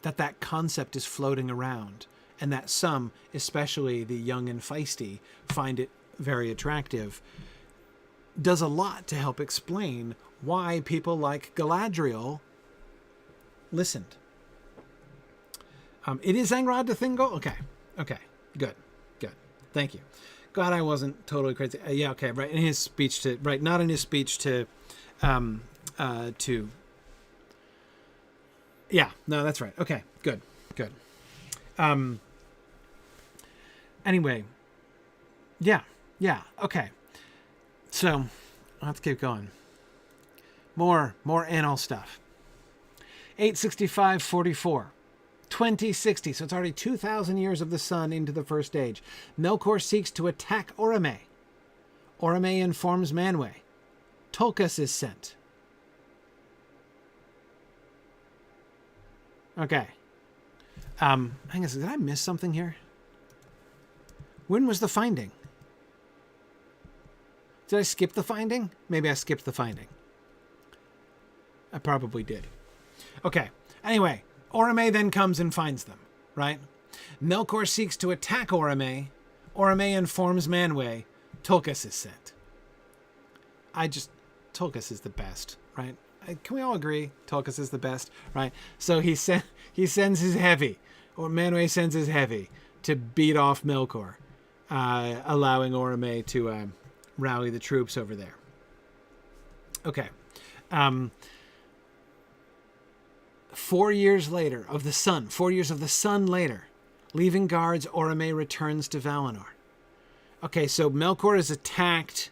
That concept is floating around, and that some, especially the young and feisty, find it very attractive, does a lot to help explain why people like Galadriel listened. It is Angrod the Thingol? Okay. Good. Thank you. Glad I wasn't totally crazy. Yeah, okay, right. In his speech to... Right, not in his speech to... Yeah, no, that's right. Okay, good. Anyway. Yeah, okay. So, let's keep going. More annal stuff. 865-44. 2060, so it's already 2,000 years of the sun into the First Age. Melkor seeks to attack Orome. Orome informs Manwë. Tolkien is sent. Okay. Hang on, did I miss something here? When was the finding? Did I skip the finding? Maybe I skipped the finding. I probably did. Okay. Anyway, Orome then comes and finds them, right? Melkor seeks to attack Orome. Orome informs Manwë. Tolkien is sent. Tolkien is the best, right? Can we all agree Tolkien is the best, right? So he sends his heavy, or Manwë sends his heavy to beat off Melkor, allowing Orome to rally the troops over there. Okay. 4 years later of the sun, 4 years of the sun later, leaving guards, Orome returns to Valinor. Okay, so Melkor is attacked.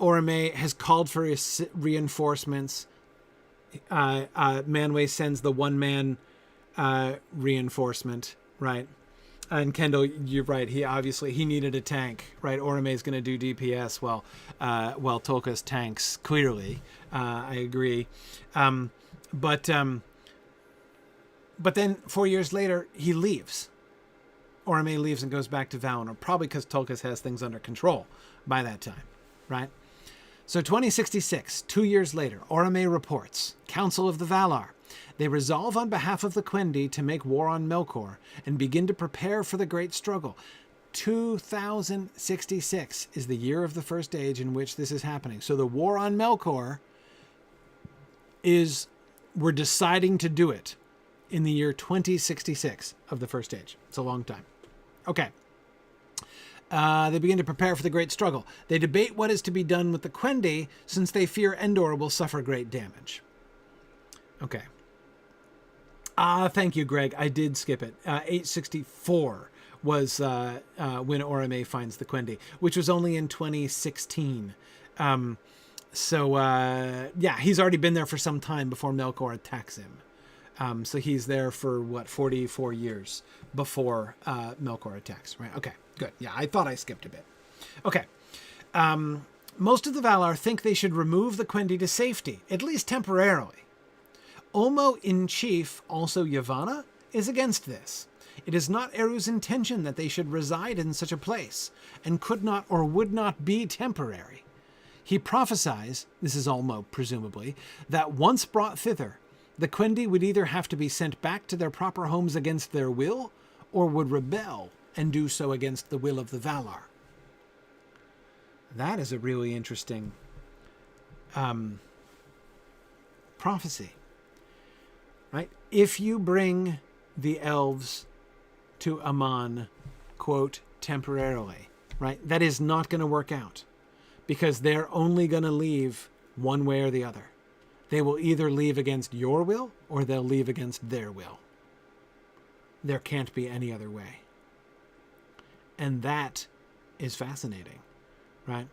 Orome has called for his reinforcements. Manwë sends the one-man reinforcement, right? And Kendall, you're right. He needed a tank, right? Orome is going to do DPS while Tolkien's tanks. Clearly, I agree. But then 4 years later, he leaves. Orome leaves and goes back to Valinor, probably because Tolkien has things under control by that time, right? So 2066, 2 years later, Orome reports, Council of the Valar. They resolve on behalf of the Quendi to make war on Melkor and begin to prepare for the great struggle. 2066 is the year of the First Age in which this is happening. So the war on Melkor we're deciding to do it in the year 2066 of the First Age. It's a long time. Okay. They begin to prepare for the great struggle. They debate what is to be done with the Quendi, since they fear Endor will suffer great damage. Okay. Thank you, Greg. I did skip it. 864 was when Orome finds the Quendi, which was only in 2016. He's already been there for some time before Melkor attacks him. So he's there for, 44 years before Melkor attacks, right? Okay, good. Yeah, I thought I skipped a bit. Okay. Most of the Valar think they should remove the Quendi to safety, at least temporarily. Ulmo-in-Chief, also Yavanna, is against this. It is not Eru's intention that they should reside in such a place, and could not or would not be temporary. He prophesies, this is Ulmo presumably, that once brought thither, the Quendi would either have to be sent back to their proper homes against their will, or would rebel and do so against the will of the Valar. That is a really interesting prophecy, right? If you bring the elves to Aman, quote, temporarily, right? That is not going to work out, because they're only going to leave one way or the other. They will either leave against your will, or they'll leave against their will. There can't be any other way. And that is fascinating, right?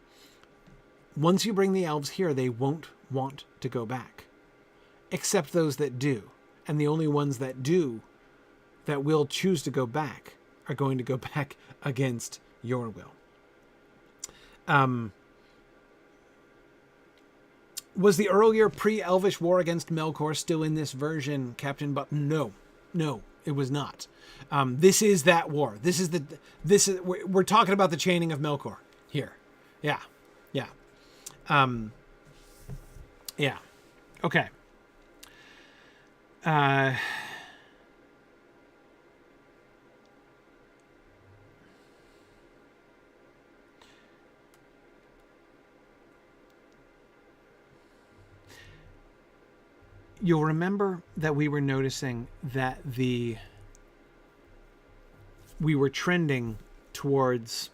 Once you bring the elves here, they won't want to go back, except those that do. And the only ones that do, that will choose to go back, are going to go back against your will. Was the earlier pre-Elvish war against Melkor still in this version, Captain Button? No, it was not. This is that war. We're talking about the chaining of Melkor here. Yeah. Okay. you'll remember that we were noticing that we were trending towards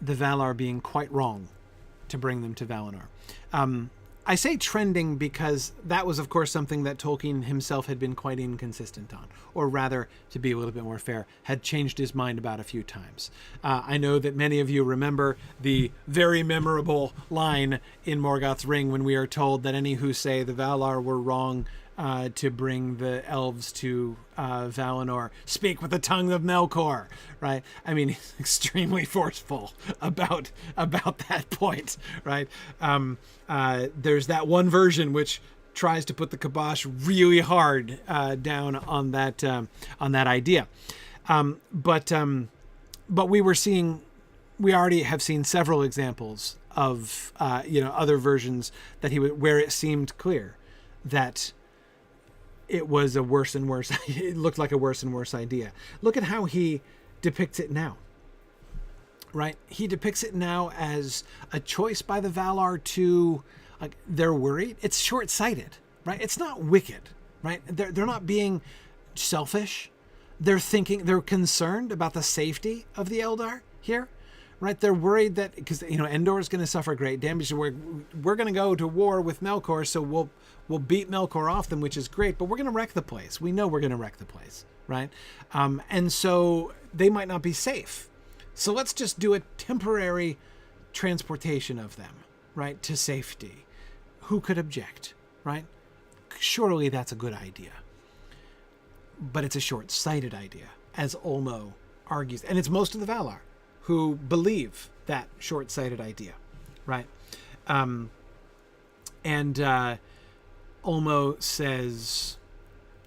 the Valar being quite wrong to bring them to Valinor. I say trending because that was, of course, something that Tolkien himself had been quite inconsistent on, or rather, to be a little bit more fair, had changed his mind about a few times. I know that many of you remember the very memorable line in Morgoth's Ring when we are told that any who say the Valar were wrong to bring the elves to Valinor speak with the tongue of Melkor, right? I mean, he's extremely forceful about that point, right? There's that one version which tries to put the kibosh really hard down on that idea, but we already have seen several examples of other versions that where it seemed clear that it was a worse and worse. It looked like a worse and worse idea. Look at how he depicts it now, right? He depicts it now as a choice by the Valar to, like, they're worried. It's short-sighted, right? It's not wicked, right? They're not being selfish. They're concerned about the safety of the Eldar here, right? They're worried that, because, Endor is going to suffer great damage. We're going to go to war with Melkor, so we'll beat Melkor off them, which is great, but we're going to wreck the place. We know we're going to wreck the place, right? And so they might not be safe. So let's just do a temporary transportation of them, right, to safety. Who could object, right? Surely that's a good idea. But it's a short-sighted idea, as Olmo argues. And it's most of the Valar who believe that short-sighted idea, right? Olmo says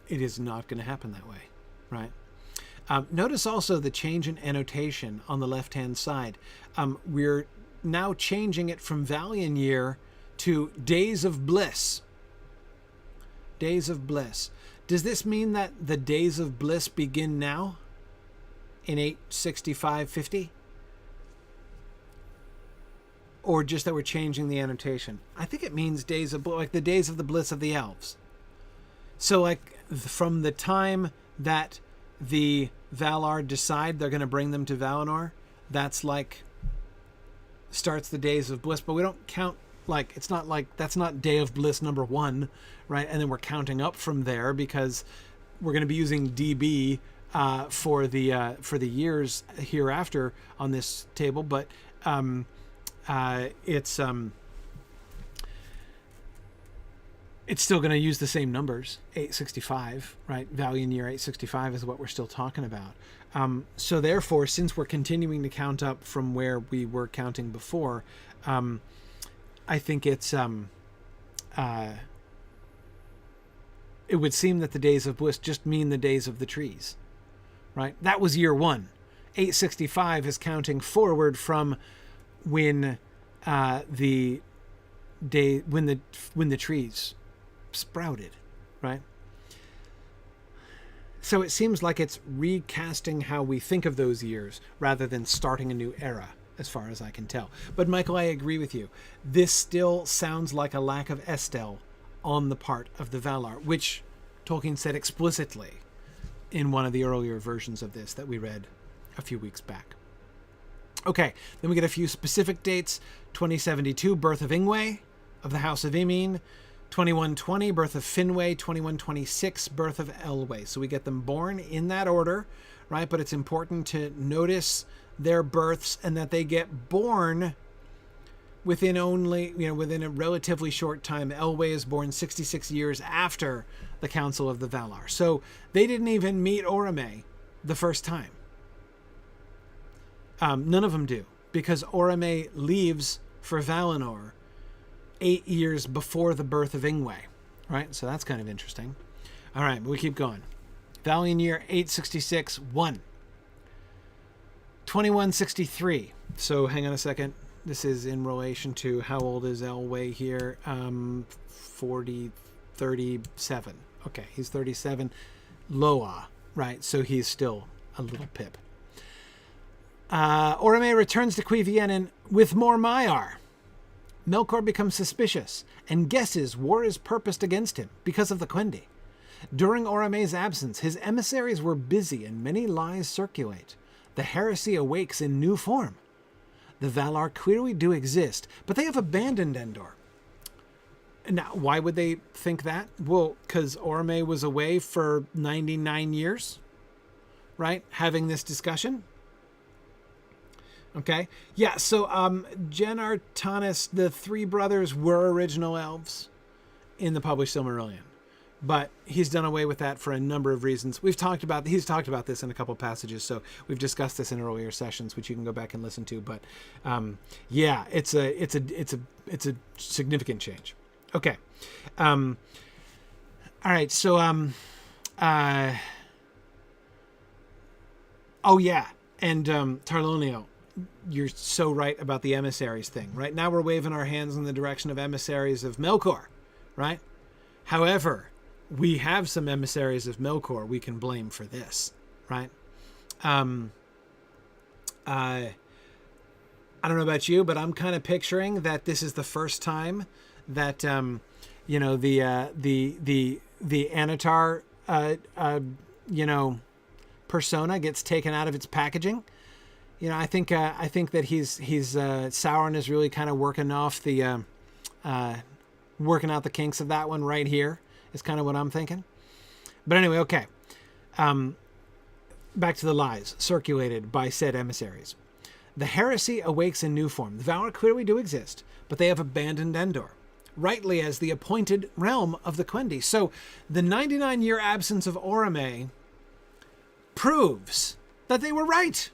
it is not going to happen that way, right? Notice also the change in annotation on the left-hand side. We're now changing it from Valian Year to Days of Bliss. Days of Bliss. Does this mean that the Days of Bliss begin now in 865-50? Or just that we're changing the annotation? I think it means days of, like, the days of the bliss of the elves. So, like, from the time that the Valar decide they're going to bring them to Valinor, that's like starts the days of bliss. But we don't count, like, it's not like that's not day of bliss number 1, right? And then we're counting up from there because we're going to be using DB for the years hereafter on this table, but it's still going to use the same numbers, 865, right? Valian Year 865 is what we're still talking about. So therefore, since we're continuing to count up from where we were counting before, I think it's it would seem that the days of bliss just mean the days of the trees, right? That was year 1. 865 is counting forward from when the trees sprouted, right? So it seems like it's recasting how we think of those years rather than starting a new era, as far as I can tell. But Michael, I agree with you. This still sounds like a lack of Estel on the part of the Valar, which Tolkien said explicitly in one of the earlier versions of this that we read a few weeks back. Okay, then we get a few specific dates. 2072, birth of Ingwe of the House of Imin. 2120, birth of Finwë. 2126, birth of Elwë. So we get them born in that order, right? But it's important to notice their births and that they get born within a relatively short time. Elwë is born 66 years after the Council of the Valar. So they didn't even meet Orome the first time. None of them do, because Orome leaves for Valinor 8 years before the birth of Ingwe, right? So that's kind of interesting. All right, but we keep going. Valian Year 866, 1. 2163. So hang on a second. This is in relation to how old is Elwë here? 37. Okay, he's 37. Loa, right? So he's still a little pip. Orome returns to Cuiviénen with more Maiar. Melkor becomes suspicious and guesses war is purposed against him because of the Quendi. During Orome's absence, his emissaries were busy and many lies circulate. The heresy awakes in new form. The Valar clearly do exist, but they have abandoned Endor. Now, why would they think that? Well, because Orome was away for 99 years, right? Having this discussion. Okay. Yeah, so Jen Artanis, the three brothers were original elves in the published Silmarillion. But he's done away with that for a number of reasons. He's talked about this in a couple passages, so we've discussed this in earlier sessions, which you can go back and listen to. But yeah, it's a significant change. Okay. All right. So oh yeah, and Tarlonio, you're so right about the emissaries thing. Right now we're waving our hands in the direction of emissaries of Melkor, right? However, we have some emissaries of Melkor we can blame for this, right? I don't know about you, but I'm kind of picturing that this is the first time that the Anatar persona gets taken out of its packaging. I think that he's Sauron is really kind of working out the kinks of that one right here. Is kind of what I'm thinking. But anyway, okay. Back to the lies circulated by said emissaries. The heresy awakes in new form. The Valar clearly do exist, but they have abandoned Endor, rightly as the appointed realm of the Quendi. So the 99-year absence of Orome proves that they were right.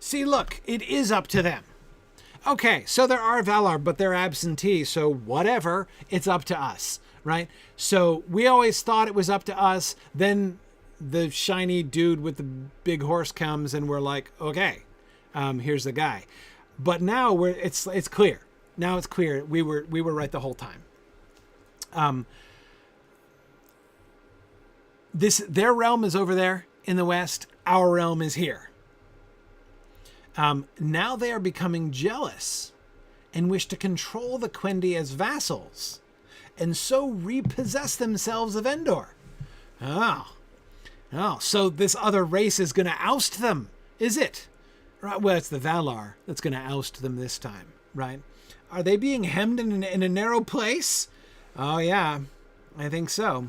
See, look, it is up to them. Okay, so there are Valar, but they're absentee, so whatever, it's up to us. Right? So we always thought it was up to us. Then the shiny dude with the big horse comes and we're like, okay, here's the guy. But now it's clear. Now it's clear. We were right the whole time. Their realm is over there in the west. Our realm is here. Now they are becoming jealous and wish to control the Quendi as vassals, and so repossess themselves of Endor. Oh, so this other race is going to oust them, is it? Right. Well, it's the Valar that's going to oust them this time, right? Are they being hemmed in a narrow place? Oh yeah, I think so.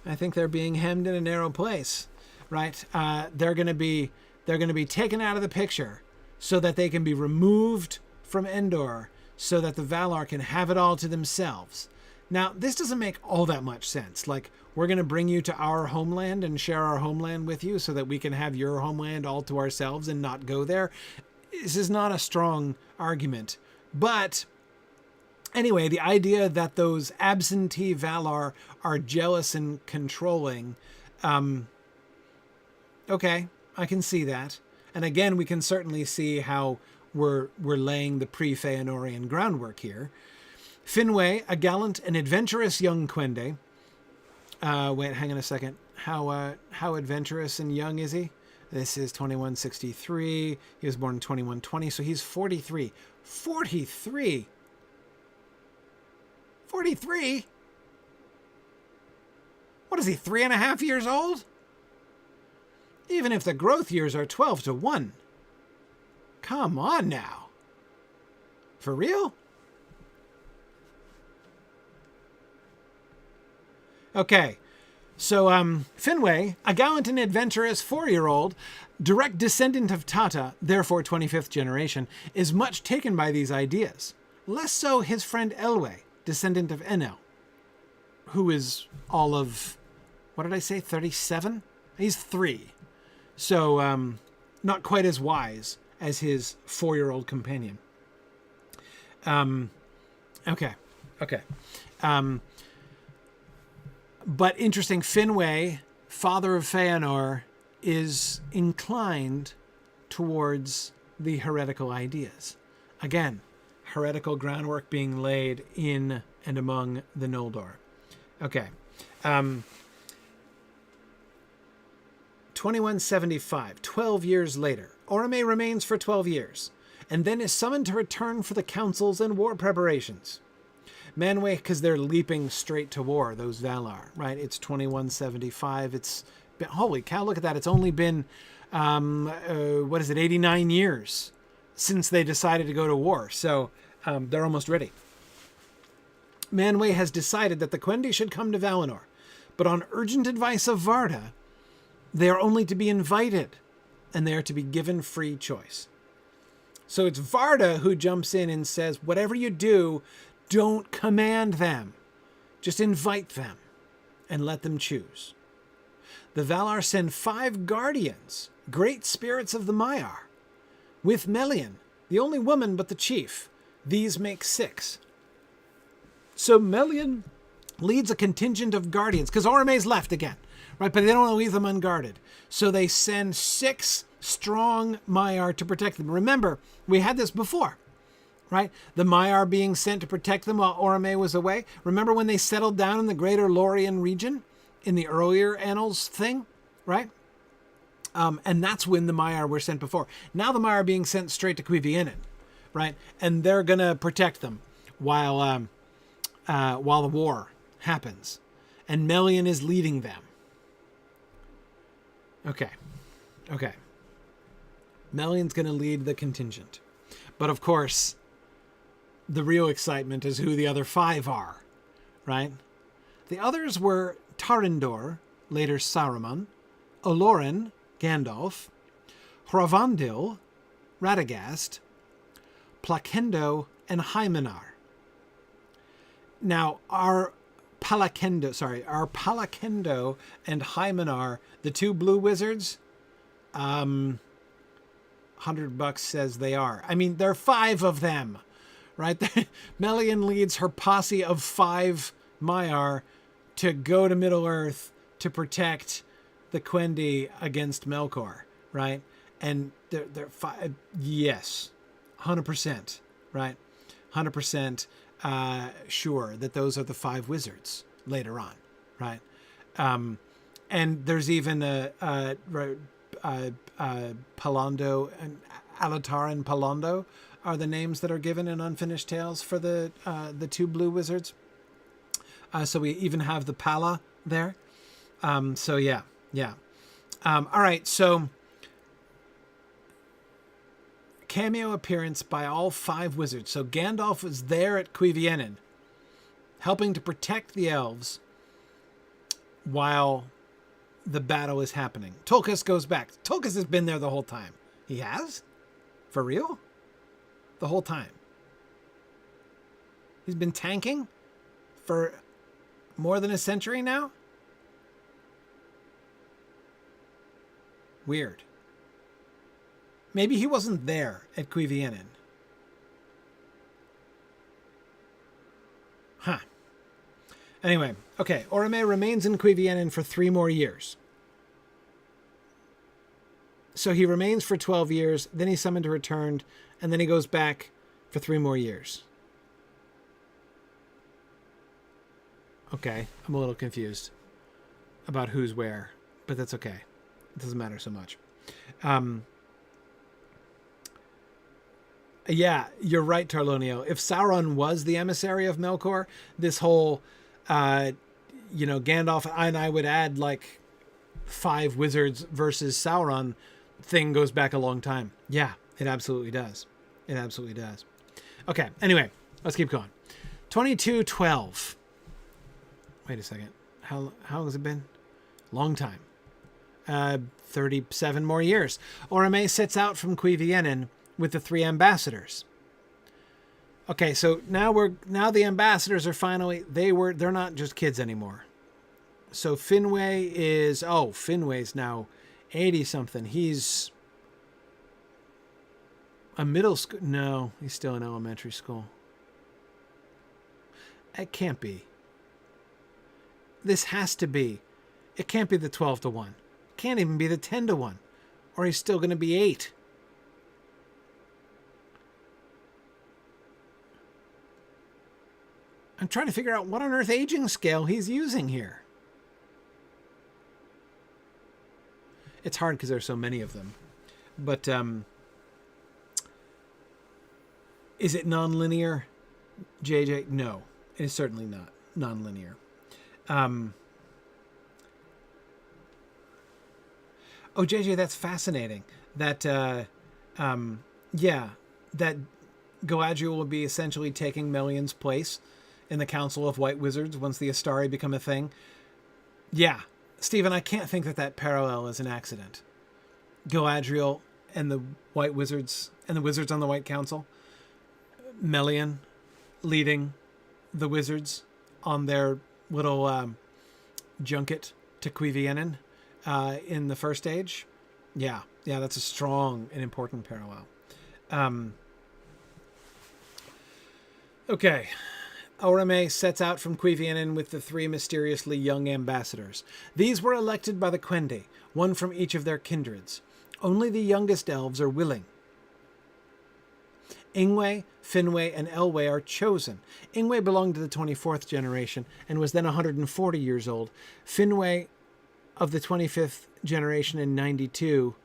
I think they're being hemmed in a narrow place, right? They're going to be taken out of the picture so that they can be removed from Endor, so that the Valar can have it all to themselves. Now, this doesn't make all that much sense. Like, we're going to bring you to our homeland and share our homeland with you so that we can have your homeland all to ourselves and not go there. This is not a strong argument. But anyway, the idea that those absentee Valar are jealous and controlling, okay, I can see that. And again, we can certainly see how we're laying the pre-Feanorian groundwork here. Finwë, a gallant and adventurous young Quendi. Wait, hang on a second. How adventurous and young is he? This is 2163. He was born in 2120, so he's 43. 43? 43? What is he, 3.5 years old? Even if the growth years are 12 to 1. Come on now. For real? Okay, so Finwë, a gallant and adventurous 4-year-old, direct descendant of Tata, therefore 25th generation, is much taken by these ideas. Less so his friend Elwë, descendant of Enel, who is all of, what did I say, 37? He's 3. So not quite as wise as his 4-year-old companion. Okay. But interesting, Finwë, father of Feanor, is inclined towards the heretical ideas. Again, heretical groundwork being laid in and among the Noldor. Okay. 2175, 12 years later. Orome remains for 12 years, and then is summoned to return for the councils and war preparations. Manwë, because they're leaping straight to war, those Valar, right? It's 2175. It's been, holy cow, look at that. It's only been, 89 years since they decided to go to war. So they're almost ready. Manwë has decided that the Quendi should come to Valinor, but on urgent advice of Varda, they are only to be invited, and they are to be given free choice. So it's Varda who jumps in and says, whatever you do, don't command them. Just invite them and let them choose. The Valar send 5 guardians, great spirits of the Maiar, with Melian, the only woman but the chief. These make 6. So Melian leads a contingent of guardians, because Orome's left again, right? But they don't want to leave them unguarded. So they send 6 strong Maiar to protect them. Remember, we had this before, right? The Maiar being sent to protect them while Orome was away. Remember when they settled down in the greater Lorien region in the earlier annals thing, right? And that's when the Maiar were sent before. Now the Maiar are being sent straight to Cuiviénen, right? And they're going to protect them while the war happens. And Melian is leading them. Okay. Melian's going to lead the contingent. But of course, the real excitement is who the other 5 are, right? The others were Tarindor, later Saruman, Olorin, Gandalf, Hravandil, Radagast, Placendo, and Hymenar. Now, our Palakendo and Hymenar, the 2 blue wizards, $100 says they are. I mean, there are 5 of them, right? Melian leads her posse of 5 Maiar to go to Middle-earth to protect the Quendi against Melkor, right? And they're 5, yes, 100%, right? 100% sure that those are the 5 wizards later on, right? And there's even Palando and Alatar and Palando are the names that are given in Unfinished Tales for the 2 blue wizards. So we even have the Pala there. So yeah. All right, so cameo appearance by all 5 wizards. So Gandalf was there at Cuiviénen, helping to protect the elves while the battle is happening. Tulkas goes back. Tulkas has been there the whole time. He has? For real? The whole time. He's been tanking for more than a century now? Weird. Maybe he wasn't there at Cuiviénen. Huh. Anyway, okay. Orome remains in Cuiviénen for 3 more years. So he remains for 12 years, then he's summoned to return, and then he goes back for 3 more years. Okay, I'm a little confused about who's where, but that's okay. It doesn't matter so much. Yeah, you're right, Tarlonio. If Sauron was the emissary of Melkor, this whole, Gandalf, and I would add like 5 wizards versus Sauron thing goes back a long time. Yeah, it absolutely does. It absolutely does. Okay, anyway, let's keep going. 2212. Wait a second. How long has it been? Long time. 37 more years. Orome sets out from Cuiviénen with the 3 ambassadors. Okay, so now the ambassadors are finally, they're not just kids anymore. So Finwë's now 80 something. He's a middle school. No, he's still in elementary school. It can't be. This has to be. It can't be the 12-1. It can't even be the 10-1. Or he's still going to be 8. I'm trying to figure out what on earth aging scale he's using here. It's hard because there's so many of them. But Is it non-linear, JJ? No, it is certainly not non-linear. Oh, JJ, that's fascinating. That, yeah, that Galadriel will be essentially taking Melion's place in the Council of White Wizards once the Astari become a thing. Yeah, Stephen, I can't think that that parallel is an accident. Galadriel and the White Wizards and the Wizards on the White Council. Melion leading the wizards on their little junket to Cuiviénen in the First Age. Yeah, that's a strong and important parallel. Okay. Orome sets out from Cuiviénen with the 3 mysteriously young ambassadors. These were elected by the Quendi, one from each of their kindreds. Only the youngest elves are willing. Ingwe, Finwë, and Elwë are chosen. Ingwe belonged to the 24th generation and was then 140 years old. Finwë of the 25th generation in 92.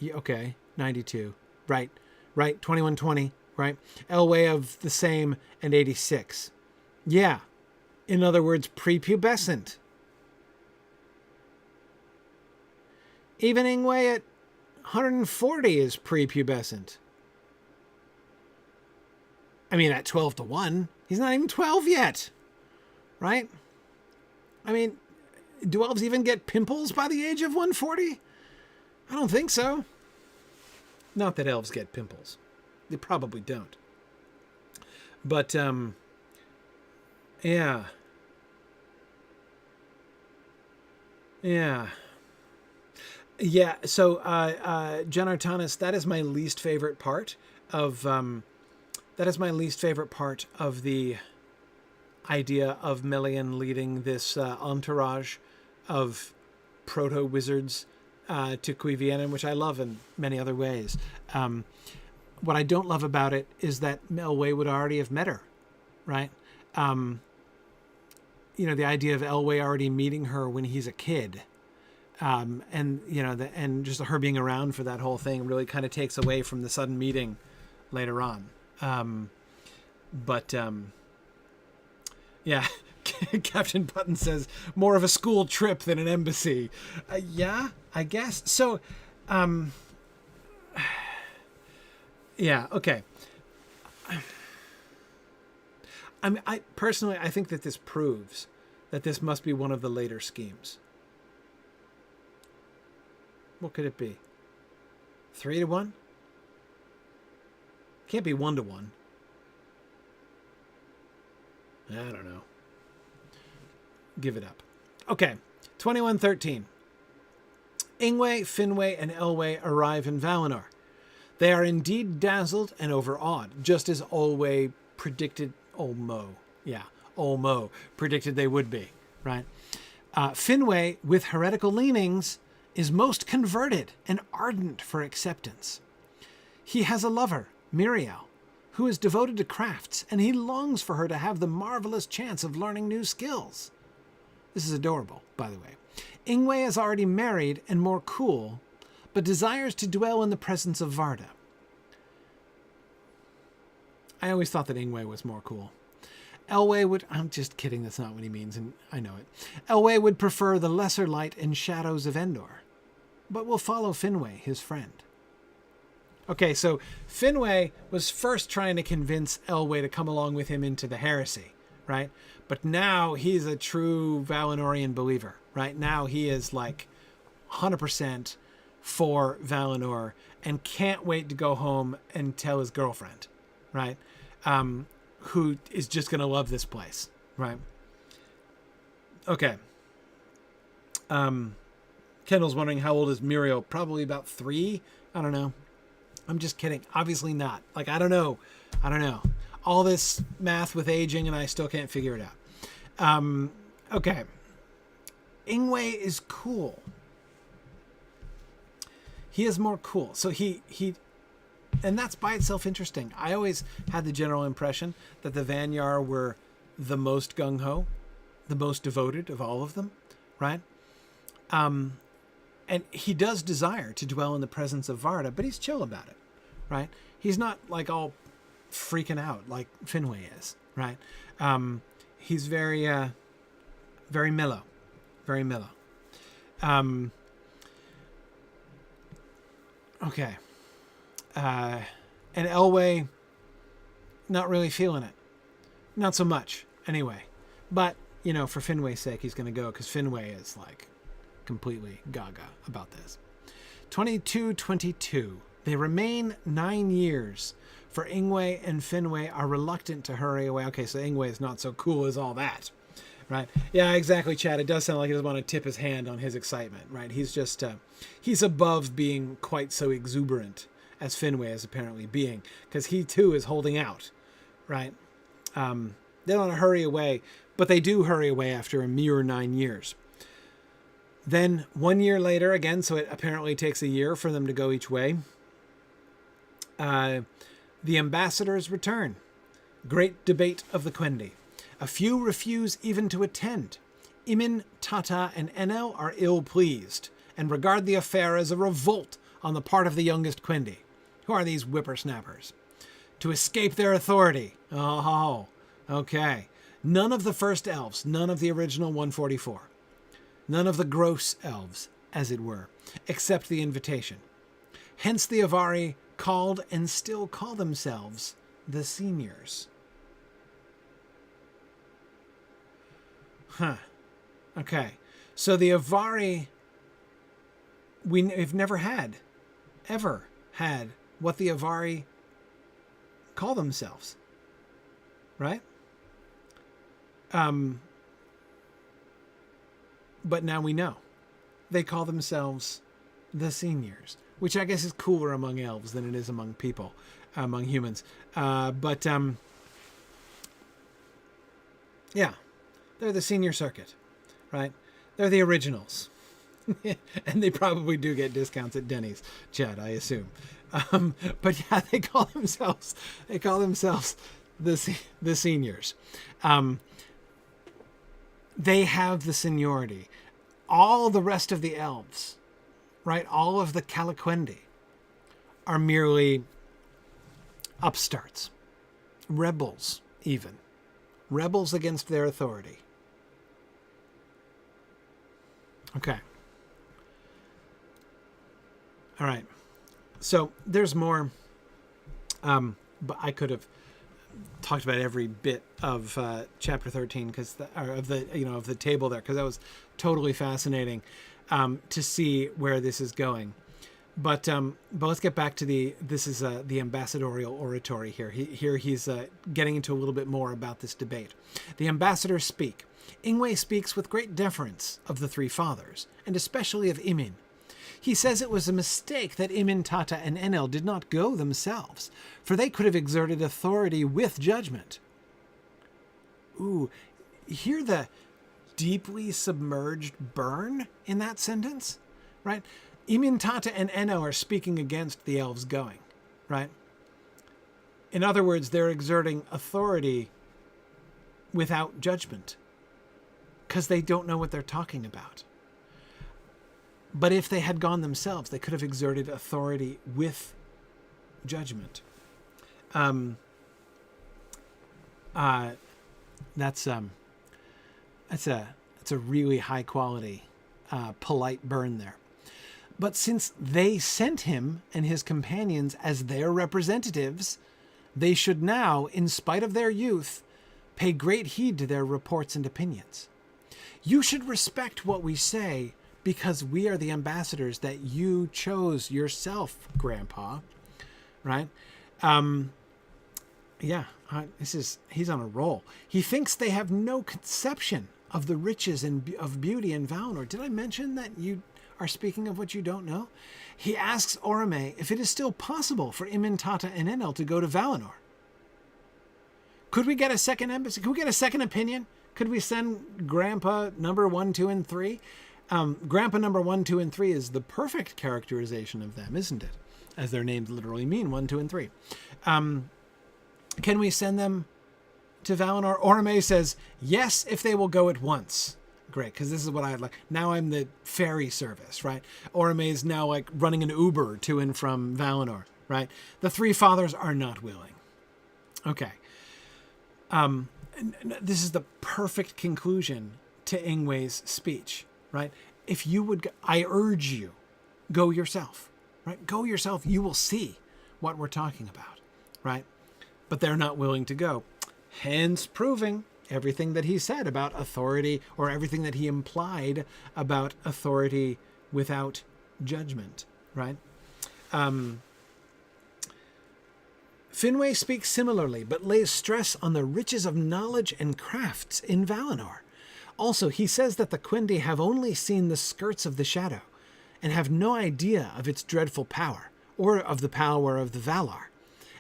Okay, 92. Right, 2120, right? Elwë of the same and 86. Yeah, in other words, prepubescent. Even Ingwe at 140 is prepubescent. I mean, at 12 to 1, he's not even 12 yet, right? I mean, do elves even get pimples by the age of 140? I don't think so. Not that elves get pimples. They probably don't. But, yeah. Yeah, so Janartanis, that is my least favorite part of the idea of Melion leading this entourage of proto-wizards to Cuiviénen, which I love in many other ways. What I don't love about it is that Elwë would already have met her, right? The idea of Elwë already meeting her when he's a kid. And just her being around for that whole thing really kind of takes away from the sudden meeting later on. Yeah, Captain Button says more of a school trip than an embassy. Yeah, I guess. So, yeah, okay. I personally think that this proves that this must be one of the later schemes. What could it be? 3 to 1? Can't be 1 to 1. I don't know. Give it up. Okay, 2113. Ingwe, Finwë, and Elwë arrive in Valinor. They are indeed dazzled and overawed, just as Olmo predicted they would be, right? Finwë, with heretical leanings, is most converted and ardent for acceptance. He has a lover, Miriel, who is devoted to crafts, and he longs for her to have the marvelous chance of learning new skills. This is adorable, by the way. Ingwe is already married and more cool, but desires to dwell in the presence of Varda. I always thought that Ingwe was more cool. Elwë would... I'm just kidding, that's not what he means, and I know it. Elwë would prefer the lesser light and shadows of Endor, but will follow Finwë, his friend. Okay, so Finwë was first trying to convince Elwë to come along with him into the Heresy, right? But now he's a true Valinorian believer, right? Now he is like 100% for Valinor and can't wait to go home and tell his girlfriend, right? Who is just going to love this place, right? Okay. Kendall's wondering how old is Muriel? Probably about 3. I don't know. I'm just kidding. Obviously not. Like, I don't know. All this math with aging and I still can't figure it out. Okay. Ingwe is cool. He is more cool. So he and that's by itself interesting. I always had the general impression that the Vanyar were the most gung-ho, the most devoted of all of them, right? And he does desire to dwell in the presence of Varda, but he's chill about it, right? He's not like all freaking out like Finwë is, right? He's very mellow, very mellow. Okay. And Elwë, not really feeling it. Not so much, anyway. But, you know, for Finwë's sake, he's going to go, because Finwë is, like, completely gaga about this. 22:22. They remain 9 years, for Ingwe and Finwë are reluctant to hurry away. Okay, so Ingwe is not so cool as all that, right? Yeah, exactly, Chad. It does sound like he doesn't want to tip his hand on his excitement, right? He's just, he's above being quite so exuberant as Finwë is apparently being, because he, too, is holding out, right? They don't want to hurry away, but they do hurry away after a mere 9 years. Then 1 year later, again, so it apparently takes a year for them to go each way, the ambassadors return. Great debate of the Quendi. A few refuse even to attend. Imin, Tata, and Enel are ill-pleased and regard the affair as a revolt on the part of the youngest Quendi. Who are these whippersnappers? To escape their authority. Oh, okay. None of the first elves, none of the original 144. None of the gross elves, as it were, except the invitation. Hence the Avari called and still call themselves the seniors. Huh. Okay. So the Avari, we've never had, ever had what the Avari call themselves. Right? But now we know. They call themselves the seniors, which I guess is cooler among elves than it is among people, among humans. Yeah, they're the senior circuit, right? They're the originals. And they probably do get discounts at Denny's, Chad, I assume. But yeah, they call themselves the seniors. They have the seniority. All the rest of the elves, right? All of the Calaquendi are merely upstarts, rebels even, rebels against their authority. Okay. All right. So there's more, but I could have talked about every bit of chapter 13 of the table there, because that was totally fascinating to see where this is going. But let's get back to the ambassadorial oratory here. He's getting into a little bit more about this debate. The ambassadors speak. Ingwe speaks with great deference of the three fathers, and especially of Imin. He says it was a mistake that Imin, Tata, and Enel did not go themselves, for they could have exerted authority with judgment. Ooh, hear the deeply submerged burn in that sentence, right? Imin, Tata, and Enel are speaking against the elves going, right? In other words, they're exerting authority without judgment, because they don't know what they're talking about. But if they had gone themselves, they could have exerted authority with judgment. That's a really high quality, polite burn there. But since they sent him and his companions as their representatives, they should now, in spite of their youth, pay great heed to their reports and opinions. You should respect what we say, because we are the ambassadors that you chose yourself, Grandpa, right? He's on a roll. He thinks they have no conception of the riches and of beauty in Valinor. Did I mention that you are speaking of what you don't know? He asks Orome if it is still possible for Imin, Tata, and Enel to go to Valinor. Could we get a second embassy? Could we get a second opinion? Could we send Grandpa number 1, 2, and 3? Grandpa number 1, 2, and 3 is the perfect characterization of them, isn't it? As their names literally mean, 1, 2, and 3. Can we send them to Valinor? Orome says, yes, if they will go at once. Great, because this is what I'd like. Now I'm the ferry service, right? Orome is now like running an Uber to and from Valinor, right? The three fathers are not willing. Okay. This is the perfect conclusion to Ingwe's speech, right? If you would, I urge you, go yourself, right? Go yourself. You will see what we're talking about, right? But they're not willing to go. Hence proving everything that he said about authority, or everything that he implied about authority without judgment, right? Finwë speaks similarly, but lays stress on the riches of knowledge and crafts in Valinor. Also, he says that the Quendi have only seen the skirts of the shadow, and have no idea of its dreadful power, or of the power of the Valar,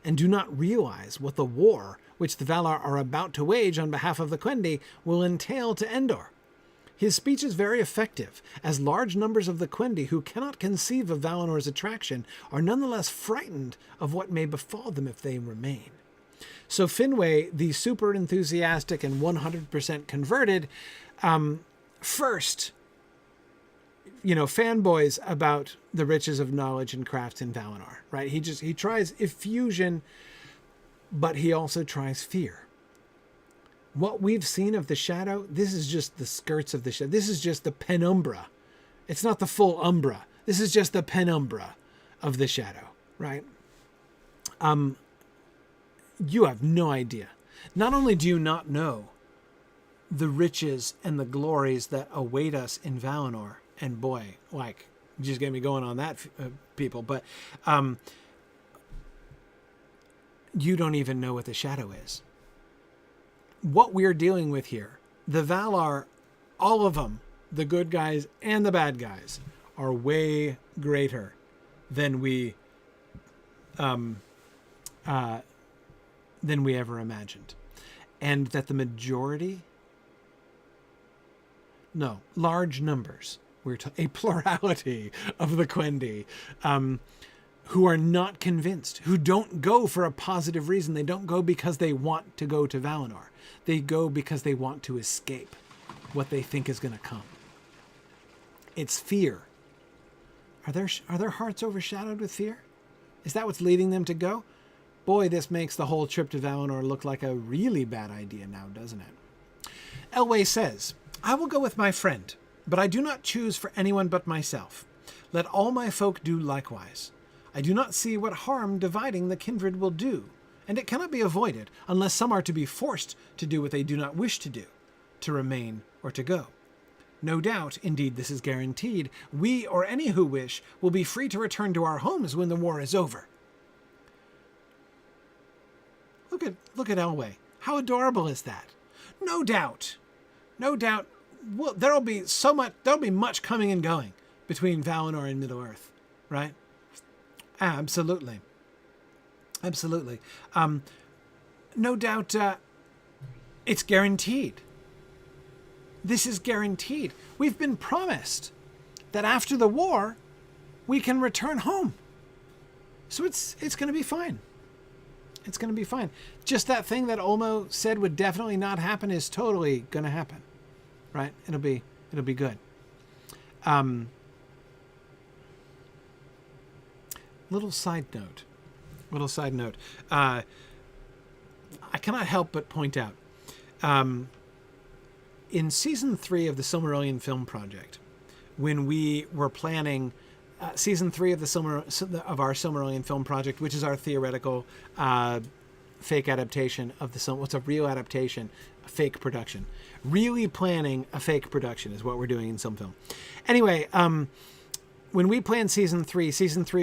and do not realize what the war which the Valar are about to wage on behalf of the Quendi will entail to Endor. His speech is very effective, as large numbers of the Quendi who cannot conceive of Valinor's attraction are nonetheless frightened of what may befall them if they remain. So Finwë, the super enthusiastic and 100% converted, first, fanboys about the riches of knowledge and craft in Valinor, right? He tries effusion, but he also tries fear. What we've seen of the shadow, this is just the skirts of the shadow. This is just the penumbra. It's not the full umbra. This is just the penumbra of the shadow, right? You have no idea. Not only do you not know the riches and the glories that await us in Valinor, and boy, you just get me going on that, people, but you don't even know what the shadow is. What we're dealing with here, the Valar, all of them, the good guys and the bad guys, are way greater than we ever imagined. And that the majority, large numbers, a plurality of the Quendi, who are not convinced, who don't go for a positive reason. They don't go because they want to go to Valinor. They go because they want to escape what they think is going to come. It's fear. Are their hearts overshadowed with fear? Is that what's leading them to go? Boy, this makes the whole trip to Valinor look like a really bad idea now, doesn't it? Elwë says, I will go with my friend, but I do not choose for anyone but myself. Let all my folk do likewise. I do not see what harm dividing the kindred will do, and it cannot be avoided unless some are to be forced to do what they do not wish to do, to remain or to go. No doubt, indeed this is guaranteed, we or any who wish will be free to return to our homes when the war is over. Look at Elwë. How adorable is that? No doubt. Well, there'll be much coming and going between Valinor and Middle-earth, right? Absolutely. No doubt it's guaranteed. This is guaranteed. We've been promised that after the war, we can return home. So it's going to be fine. It's going to be fine. Just that thing that Olmo said would definitely not happen is totally going to happen, right? It'll be good. Little side note. I cannot help but point out, in season 3 of the Silmarillion film project, when we were planning season 3 of our Silmarillion film project, which is our theoretical fake adaptation of what's a real adaptation, a fake production. Really planning a fake production is what we're doing in some film. Anyway, when we planned season 3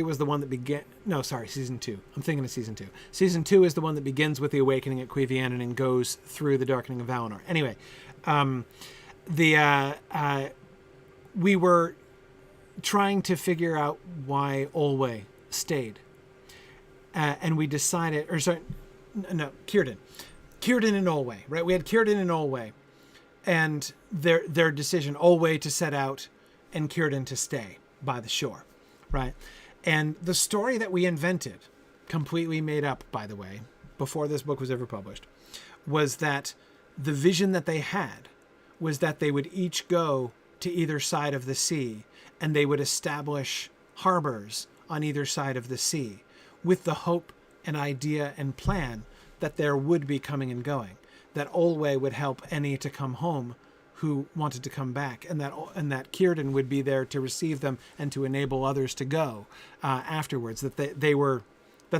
was the one that began... No, sorry, season 2. I'm thinking of season 2. Season 2 is the one that begins with the awakening at Cuivianen and goes through the darkening of Valinor. Anyway, we were trying to figure out why Olwë stayed. And we decided... Círdan and Olwë, right? We had Círdan and Olwë. And their decision, Olwë to set out and Círdan to stay by the shore, right? And the story that we invented, completely made up, by the way, before this book was ever published, was that the vision that they had was that they would each go to either side of the sea and they would establish harbors on either side of the sea, with the hope and idea and plan that there would be coming and going, that Olwe would help any to come home who wanted to come back, and that Círdan would be there to receive them and to enable others to go afterwards. That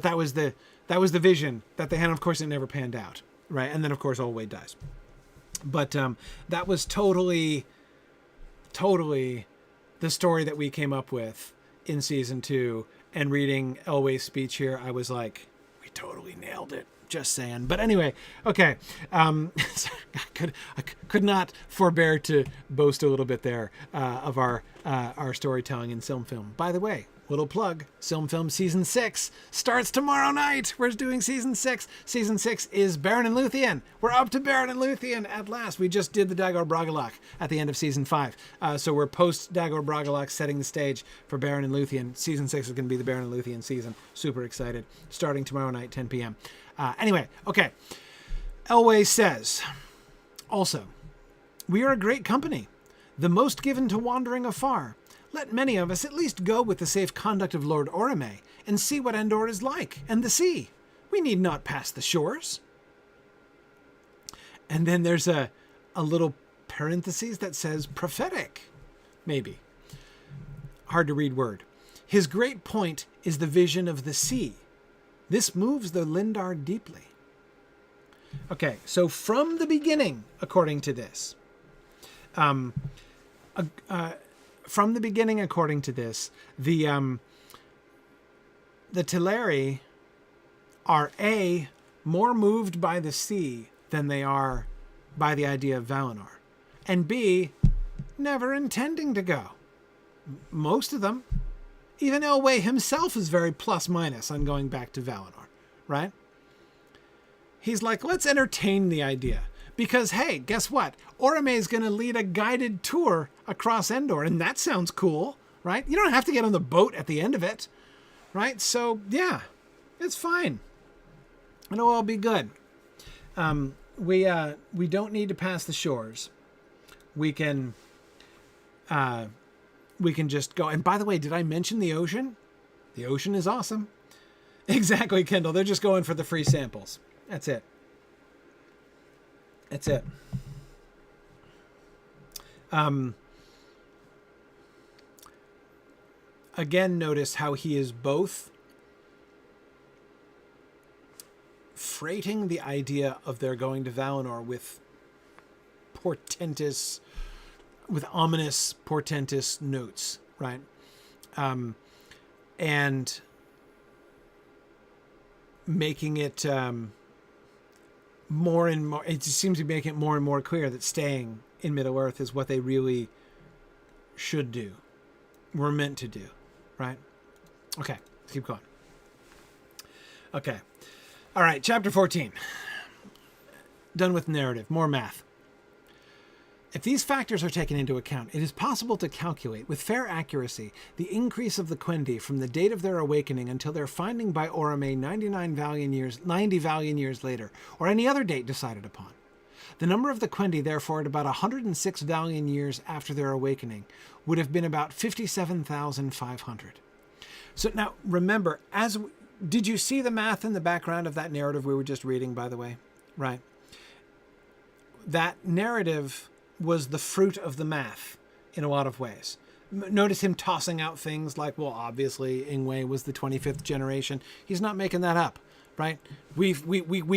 was the vision that they had. Of course, it never panned out, right? And then, of course, Olwe dies. But that was totally the story that we came up with in season 2. And reading Elway's speech here, I was like, we totally nailed it. Just saying. But anyway, okay. I could not forbear to boast a little bit there of our storytelling in Film. By the way, little plug, Film Season 6 starts tomorrow night. We're doing Season 6. Season 6 is Beren and Luthien. We're up to Beren and Luthien at last. We just did the Dagor Bragollach at the end of Season 5. So we're post Dagor Bragollach, setting the stage for Beren and Luthien. Season 6 is going to be the Beren and Luthien season. Super excited. Starting tomorrow night, 10 p.m. Anyway, okay. Elway says, also, we are a great company, the most given to wandering afar. Let many of us at least go with the safe conduct of Lord Orome and see what Endor is like, and the sea. We need not pass the shores. And then there's a little parenthesis that says prophetic, maybe. Hard to read word. His great point is the vision of the sea. This moves the Lindar deeply. Okay, so from the beginning, according to this, the Teleri are A, more moved by the sea than they are by the idea of Valinor, and B, never intending to go. Most of them. Even Elway himself is very plus-minus on going back to Valinor, right? He's like, let's entertain the idea. Because, hey, guess what? Orome is going to lead a guided tour across Endor, and that sounds cool, right? You don't have to get on the boat at the end of it, right? So, yeah, it's fine. It'll all be good. We don't need to pass the shores. We can just go. And by the way, did I mention the ocean? The ocean is awesome. Exactly, Kendall. They're just going for the free samples. That's it. Again, notice how he is both freighting the idea of their going to Valinor with ominous, portentous notes, right? And making it more and more, it just seems to be making it more and more clear that staying in Middle-earth is what they really should do. We're meant to do, right? Okay, let's keep going. Okay. All right, chapter 14. Done with narrative, more math. If these factors are taken into account, it is possible to calculate with fair accuracy the increase of the Quendi from the date of their awakening until their finding by Orome 90 Valian years later, or any other date decided upon. The number of the Quendi, therefore, at about 106 Valian years after their awakening, would have been about 57,500. So now, remember, did you see the math in the background of that narrative we were just reading, by the way? Right. That narrative was the fruit of the math in a lot of ways. Notice him tossing out things like, well, obviously Ingwe was the 25th generation. He's not making that up, right? We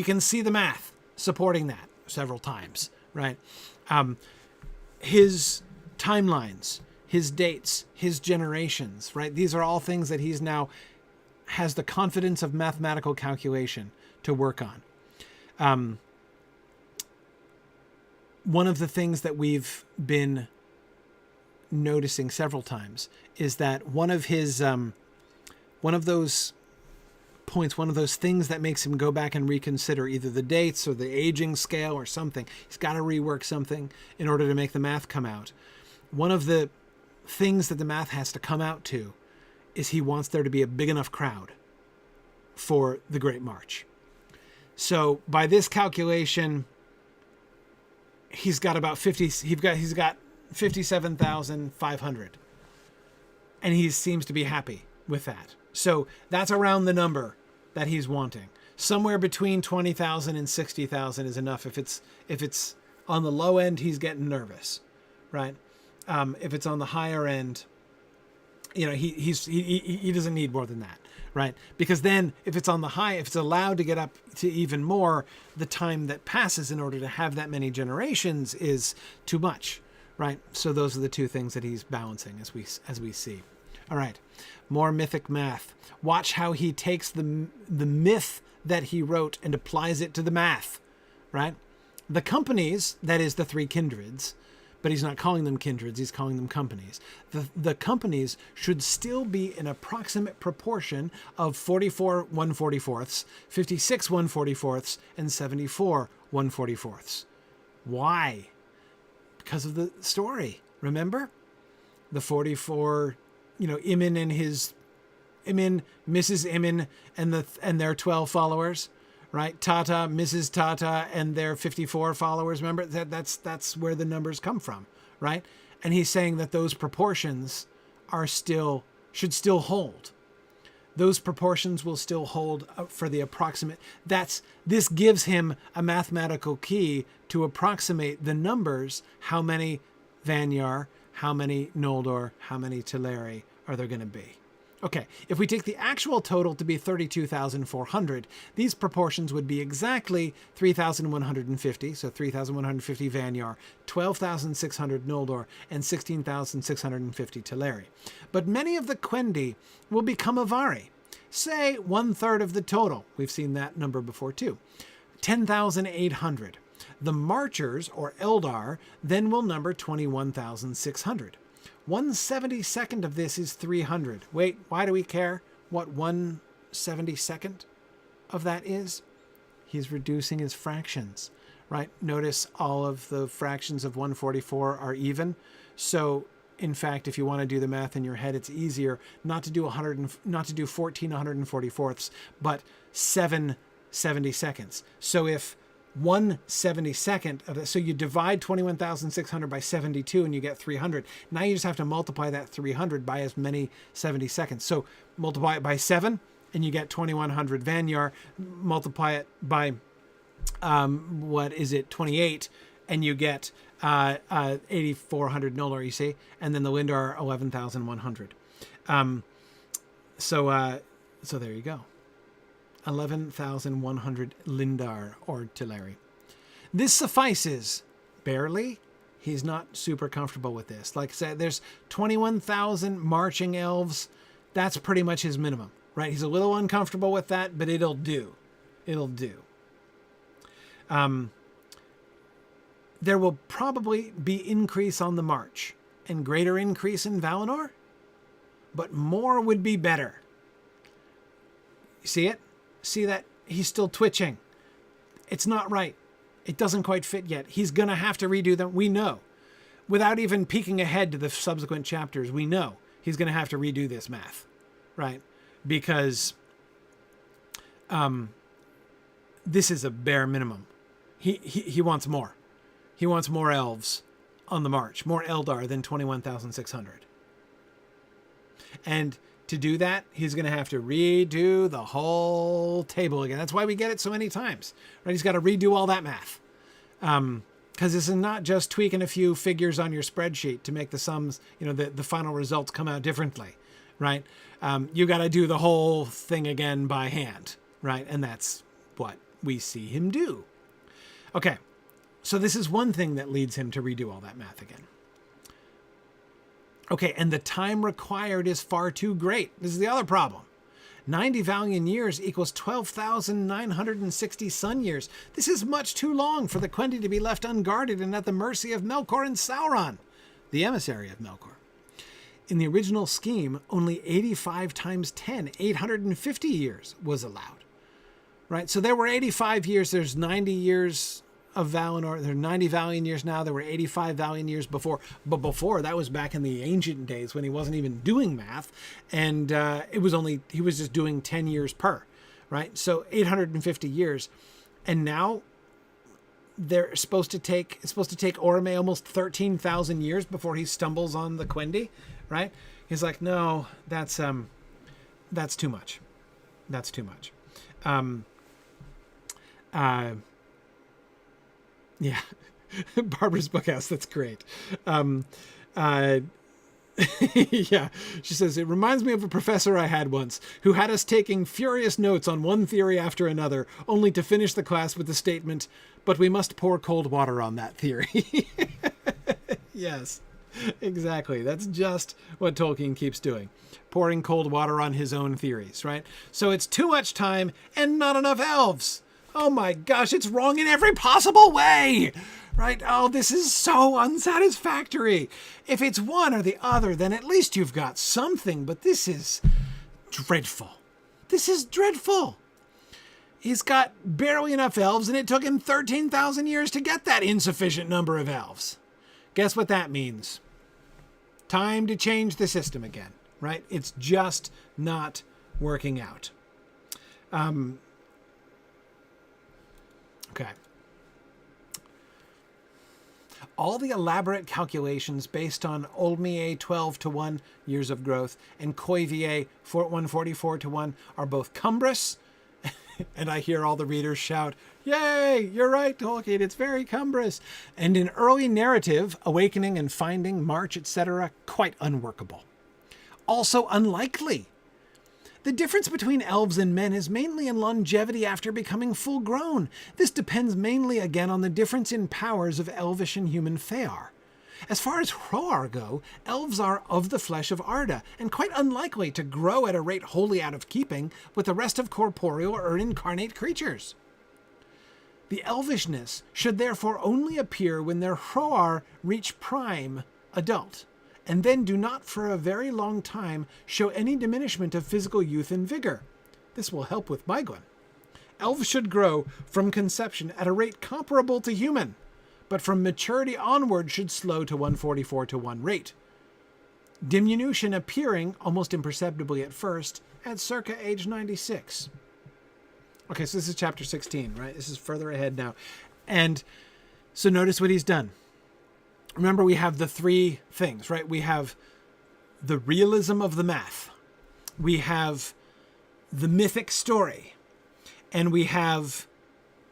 can see the math supporting that several times, right? His timelines, his dates, his generations, right? These are all things that he's now has the confidence of mathematical calculation to work on. One of the things that we've been noticing several times is that one of those points, one of those things that makes him go back and reconsider either the dates or the aging scale or something. He's got to rework something in order to make the math come out. One of the things that the math has to come out to is he wants there to be a big enough crowd for the Great March. So by this calculation, he's got about 57,500. And he seems to be happy with that, So that's around the number that he's wanting. Somewhere between 20,000 and 60,000 is enough. If it's on the low end, he's getting nervous, right? If it's on the higher end, he doesn't need more than that, right? Because then if it's on the high, if it's allowed to get up to even more, the time that passes in order to have that many generations is too much, right? So those are the two things that he's balancing as we see. All right, more mythic math. Watch how he takes the myth that he wrote and applies it to the math, right? The companies, that is the three kindreds, but he's not calling them kindreds, he's calling them companies. The companies should still be an approximate proportion of 44 1/44ths, 56 1/44ths, and 74 1/44ths. Why? Because of the story, remember? The 44, Imin, Mrs. Imin, and their 12 followers, right? Tata, Mrs. Tata, and their 54 followers. Remember that's where the numbers come from, right? And he's saying that those proportions should still hold. Those proportions will still hold for the approximate. This gives him a mathematical key to approximate the numbers. How many Vanyar, how many Noldor, how many Teleri are there going to be? Okay, if we take the actual total to be 32,400, these proportions would be exactly 3,150, so 3,150 Vanyar, 12,600 Noldor, and 16,650 Teleri. But many of the Quendi will become Avari, say 1/3 of the total. We've seen that number before too. 10,800. The Marchers, or Eldar, then will number 21,600. 1/72 of this is 300. Wait, why do we care what 1/72 of that is? He's reducing his fractions, right? Notice all of the fractions of 144 are even. So, in fact, if you want to do the math in your head, it's easier not to do 14 144ths, but 7 72nds. So if 1/72 of it. So you divide 21,600 by 72 and you get 300. Now you just have to multiply that 300 by as many 72nds. So multiply it by 7 and you get 2,100 Vanyar. Multiply it by, 28, and you get 8,400 Noldor, you see? And then the Lindar are 11,100. So there you go. 11,100 Lindar or Teleri. This suffices. Barely. He's not super comfortable with this. Like I said, there's 21,000 marching elves. That's pretty much his minimum, right? He's a little uncomfortable with that, but it'll do. It'll do. There will probably be increase on the march and greater increase in Valinor, but more would be better. You see it? See that? He's still twitching. It's not right. It doesn't quite fit yet. He's going to have to redo them. We know. Without even peeking ahead to the subsequent chapters, we know he's going to have to redo this math, right? Because this is a bare minimum. He wants more. He wants more elves on the march, more Eldar than 21,600. And to do that, he's going to have to redo the whole table again. That's why we get it so many times, right? He's got to redo all that math. Because this is not just tweaking a few figures on your spreadsheet to make the sums, the final results come out differently, right? You got to do the whole thing again by hand, right? And that's what we see him do. Okay, so this is one thing that leads him to redo all that math again. Okay, and the time required is far too great. This is the other problem. 90 Valian years equals 12,960 sun years. This is much too long for the Quendi to be left unguarded and at the mercy of Melkor and Sauron, the emissary of Melkor. In the original scheme, only 85 times 10, 850 years was allowed. Right? So there were 85 years. There's 90 years of Valinor. There are 90 Valian years now. There were 85 Valian years before. But before, that was back in the ancient days when he wasn't even doing math. And he was just doing 10 years per. Right? So 850 years. And now it's supposed to take Orome almost 13,000 years before he stumbles on the Quendi. Right? He's like, no, that's that's too much. That's too much. Yeah. Barbara's Bookhouse. That's great. Yeah, she says, it reminds me of a professor I had once who had us taking furious notes on one theory after another, only to finish the class with the statement, but we must pour cold water on that theory. Yes, exactly. That's just what Tolkien keeps doing. Pouring cold water on his own theories, right? So it's too much time and not enough elves. Oh my gosh, it's wrong in every possible way. Right? Oh, this is so unsatisfactory. If it's one or the other, then at least you've got something, but this is dreadful. This is dreadful. He's got barely enough elves, and it took him 13,000 years to get that insufficient number of elves. Guess what that means? Time to change the system again, right? It's just not working out. Okay. All the elaborate calculations based on Olmier 12 to 1 years of growth and Coivier 144 to 1 are both cumbrous. And I hear all the readers shout, "Yay, you're right, Tolkien, it's very cumbrous." And in early narrative, Awakening and Finding, March, etc., quite unworkable. Also unlikely. The difference between elves and men is mainly in longevity after becoming full grown. This depends mainly again on the difference in powers of elvish and human Fear. As far as Hroar go, elves are of the flesh of Arda, and quite unlikely to grow at a rate wholly out of keeping with the rest of corporeal or incarnate creatures. The elvishness should therefore only appear when their Hroar reach prime adult, and then do not for a very long time show any diminishment of physical youth and vigor. This will help with Mythgard. Elves should grow from conception at a rate comparable to human, but from maturity onward should slow to 144 to 1 rate. Diminution appearing, almost imperceptibly at first, at circa age 96. Okay, so this is chapter 16, right? This is further ahead now. And so notice what he's done. Remember, we have the three things, right? We have the realism of the math. We have the mythic story. And we have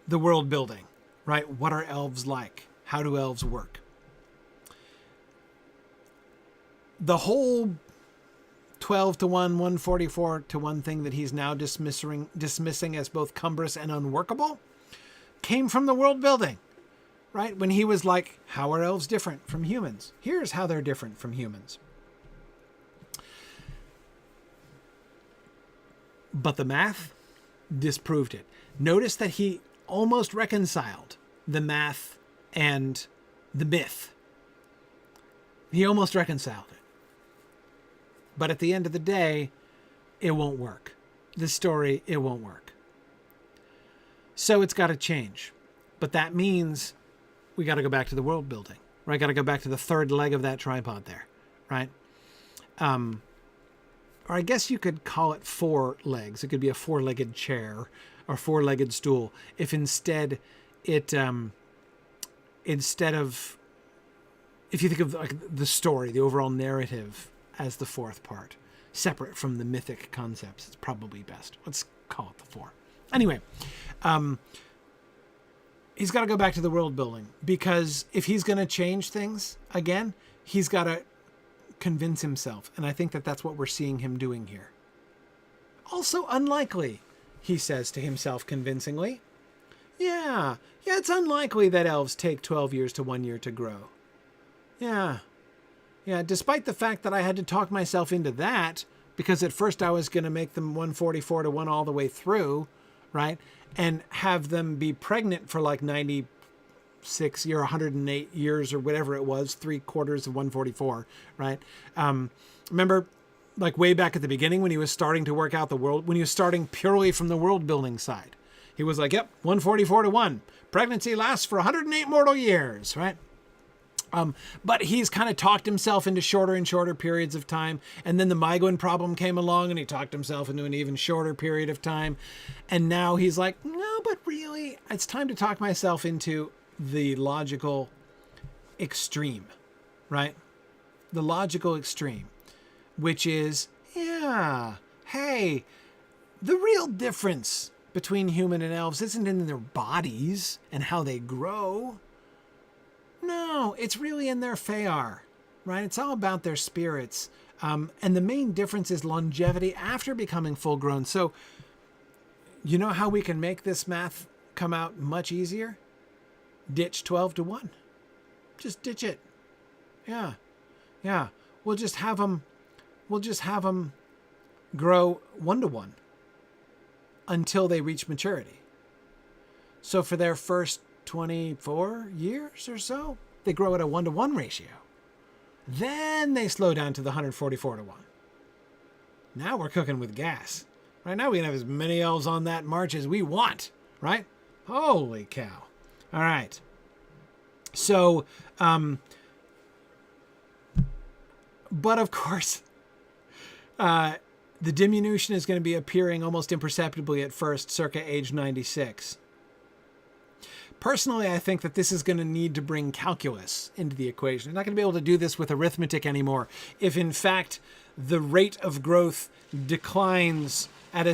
the world building, right? What are elves like? How do elves work? The whole 12 to 1, 144 to 1 thing that he's now dismissing as both cumbrous and unworkable came from the world building. Right? When he was like, how are elves different from humans? Here's how they're different from humans. But the math disproved it. Notice that he almost reconciled the math and the myth. He almost reconciled it. But at the end of the day, it won't work. This story, it won't work. So it's got to change. But that means we got to go back to the world building, right? Got to go back to the third leg of that tripod there, right? Or I guess you could call it 4 legs. It could be a 4-legged chair or 4-legged stool. If instead it, if you think of like the story, the overall narrative as the 4th part, separate from the mythic concepts, it's probably best. Let's call it the 4. Anyway, he's got to go back to the world building, because if he's going to change things again, he's got to convince himself. And I think that that's what we're seeing him doing here. Also unlikely, he says to himself convincingly. Yeah, it's unlikely that elves take 12 years to 1 year to grow. Yeah, despite the fact that I had to talk myself into that, because at first I was going to make them 144 to 1 all the way through, right? And have them be pregnant for like 96 or 108 years or whatever it was, 3/4 of 144, right? Remember, like way back at the beginning when he was starting to work out the world, when he was starting purely from the world building side, he was like, yep, 144 to 1. Pregnancy lasts for 108 mortal years, right? But he's kind of talked himself into shorter and shorter periods of time. And then the Mythgard problem came along and he talked himself into an even shorter period of time. And now he's like, no, but really, it's time to talk myself into the logical extreme, right? The logical extreme, which is, hey, the real difference between human and elves isn't in their bodies and how they grow. No, it's really in their fear, right? It's all about their spirits. And the main difference is longevity after becoming full grown. So, you know how we can make this math come out much easier? Ditch 12-1. Just ditch it. Yeah. We'll just have them grow 1-1 until they reach maturity. So for their first 24 years or so, they grow at a 1-to-1 ratio. Then they slow down to the 144-1. Now we're cooking with gas. Right now we can have as many elves on that march as we want, right? Holy cow. All right. So, but of course, the diminution is going to be appearing almost imperceptibly at first, circa age 96. Personally, I think that this is going to need to bring calculus into the equation. You're not going to be able to do this with arithmetic anymore. If in fact the rate of growth declines at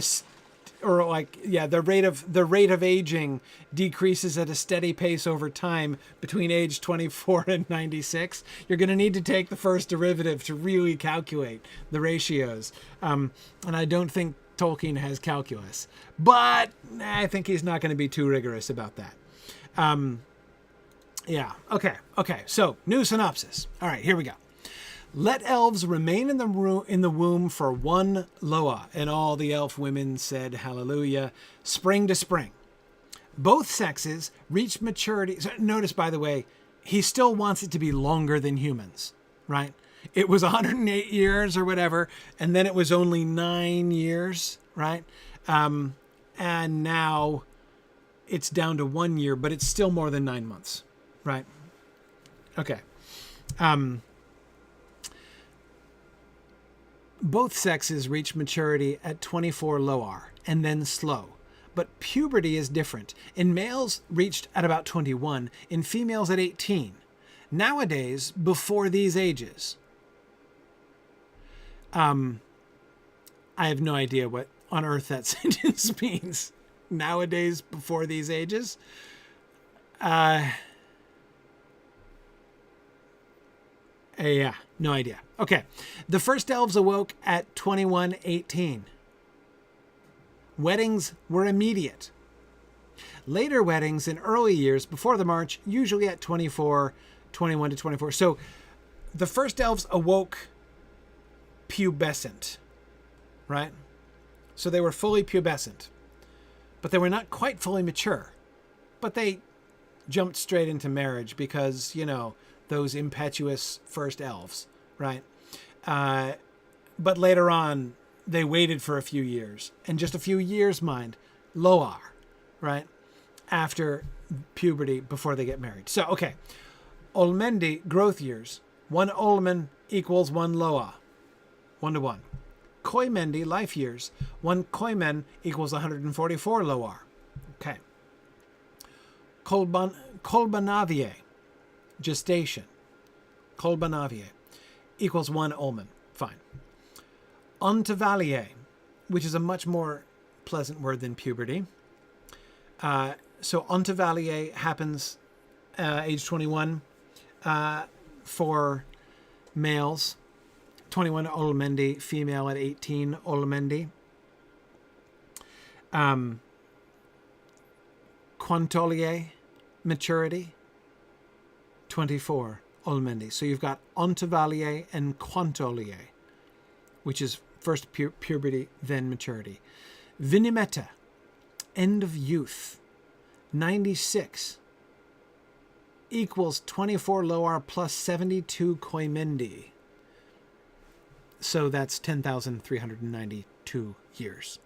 the rate of aging decreases at a steady pace over time between age 24 and 96, you're going to need to take the first derivative to really calculate the ratios. And I don't think Tolkien has calculus, but I think he's not going to be too rigorous about that. Okay. So, new synopsis. All right, here we go. Let elves remain in the womb for 1 loa. And all the elf women said hallelujah, spring to spring. Both sexes reach maturity. So notice, by the way, he still wants it to be longer than humans, right? It was 108 years or whatever, and then it was only 9 years, right? And now it's down to 1 year, but it's still more than 9 months, right? Okay. Both sexes reach maturity at 24 loar and then slow. But puberty is different. In males, reached at about 21. In females, at 18. Nowadays, before these ages. I have no idea what on earth that sentence means. Nowadays, before these ages. Yeah, no idea. Okay. The first elves awoke at 21-18. Weddings were immediate. Later weddings in early years before the march, usually at 21 to 24. So the first elves awoke pubescent, right? So they were fully pubescent, but they were not quite fully mature. But they jumped straight into marriage because, those impetuous first elves, right? But later on, they waited for a few years, and just a few years, mind, loar, right? After puberty, before they get married. So, okay. Olmendi, growth years. 1 olmen equals 1 loa. 1-to-1. Koimendi, life years. 1 koimen equals 144 loar. Okay. Kolbanavie, gestation. Kolbanavie equals 1 olmen. Fine. Ontavalier, which is a much more pleasant word than puberty. So ontavalier happens age 21 for males. 21 olmendi, female at 18 olmendi. Quantolier, maturity, 24 olmendi. So you've got ontavalier and quantolier, which is first puberty, then maturity. Vinimeta, end of youth, 96, equals 24 loar plus 72 koimendi. So that's 10,392 years.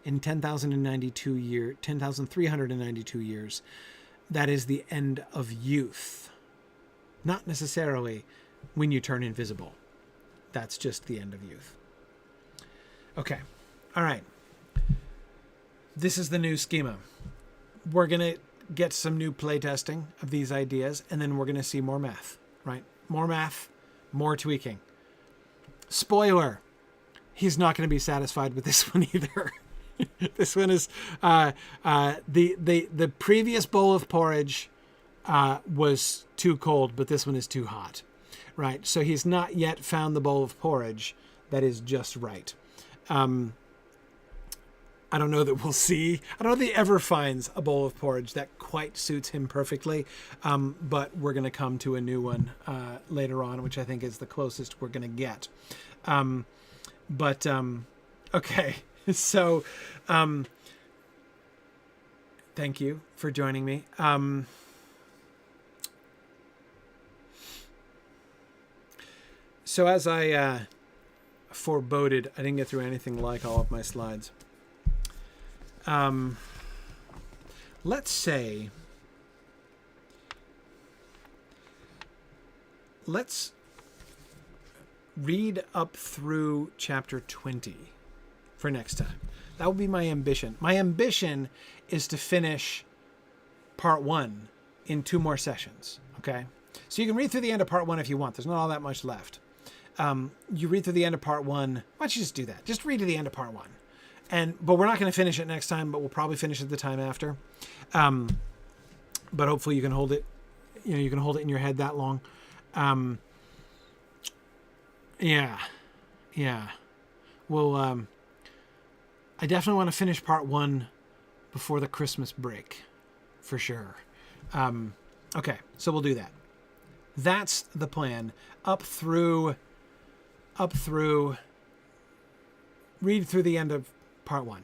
In 10,392 years, that is the end of youth. Not necessarily when you turn invisible. That's just the end of youth. Okay. All right. This is the new schema. We're going to get some new playtesting of these ideas, and then we're going to see more math, right? More math, more tweaking. Spoiler. he's not going to be satisfied with this one either. This one is the previous bowl of porridge was too cold, but this one is too hot, right? So he's not yet found the bowl of porridge that is just right. I don't know that we'll see. I don't know that he ever finds a bowl of porridge that quite suits him perfectly, but we're going to come to a new one later on, which I think is the closest we're going to get. Okay. So, thank you for joining me. So as I foreboded, I didn't get through anything like all of my slides. Let's read up through chapter 20 for next time. That would be my ambition. My ambition is to finish part 1 in 2 more sessions. Okay. So you can read through the end of part 1 if you want. There's not all that much left. You read through the end of part 1. Why don't you just do that? Just read to the end of part 1. But we're not going to finish it next time, but we'll probably finish it the time after. But hopefully you can hold it, you can hold it in your head that long. Yeah. Well, I definitely want to finish part 1 before the Christmas break, for sure. Okay, so we'll do that. That's the plan. Up through, read through the end of part 1.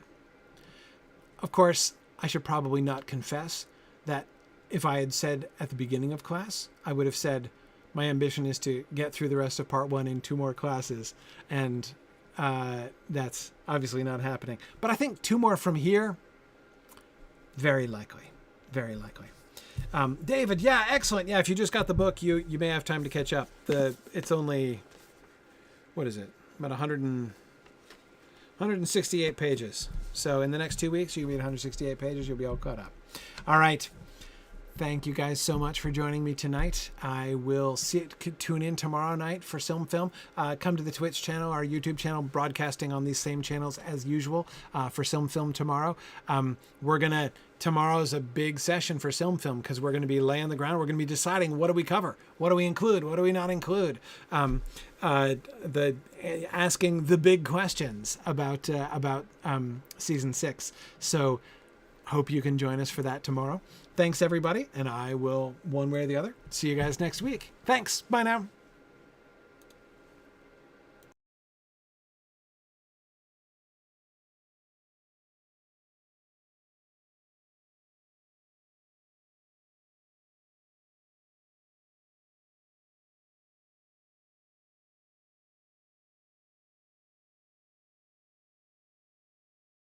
Of course, I should probably not confess that if I had said at the beginning of class, I would have said, my ambition is to get through the rest of part 1 in 2 more classes. And that's obviously not happening. But I think 2 more from here, very likely. Very likely. David, yeah, excellent. Yeah, if you just got the book, you may have time to catch up. It's only, what is it? About 168 pages. So in the next 2 weeks, you'll be at 168 pages. You'll be all caught up. All right. Thank you guys so much for joining me tonight. I will tune in tomorrow night for Film. Come to the Twitch channel, our YouTube channel, broadcasting on these same channels as usual for Film tomorrow. Tomorrow's a big session for Film because we're going to be laying the ground. We're going to be deciding what do we cover, what do we include, what do we not include. Asking the big questions about season 6. So hope you can join us for that tomorrow. Thanks, everybody, and I will, one way or the other, see you guys next week. Thanks. Bye now.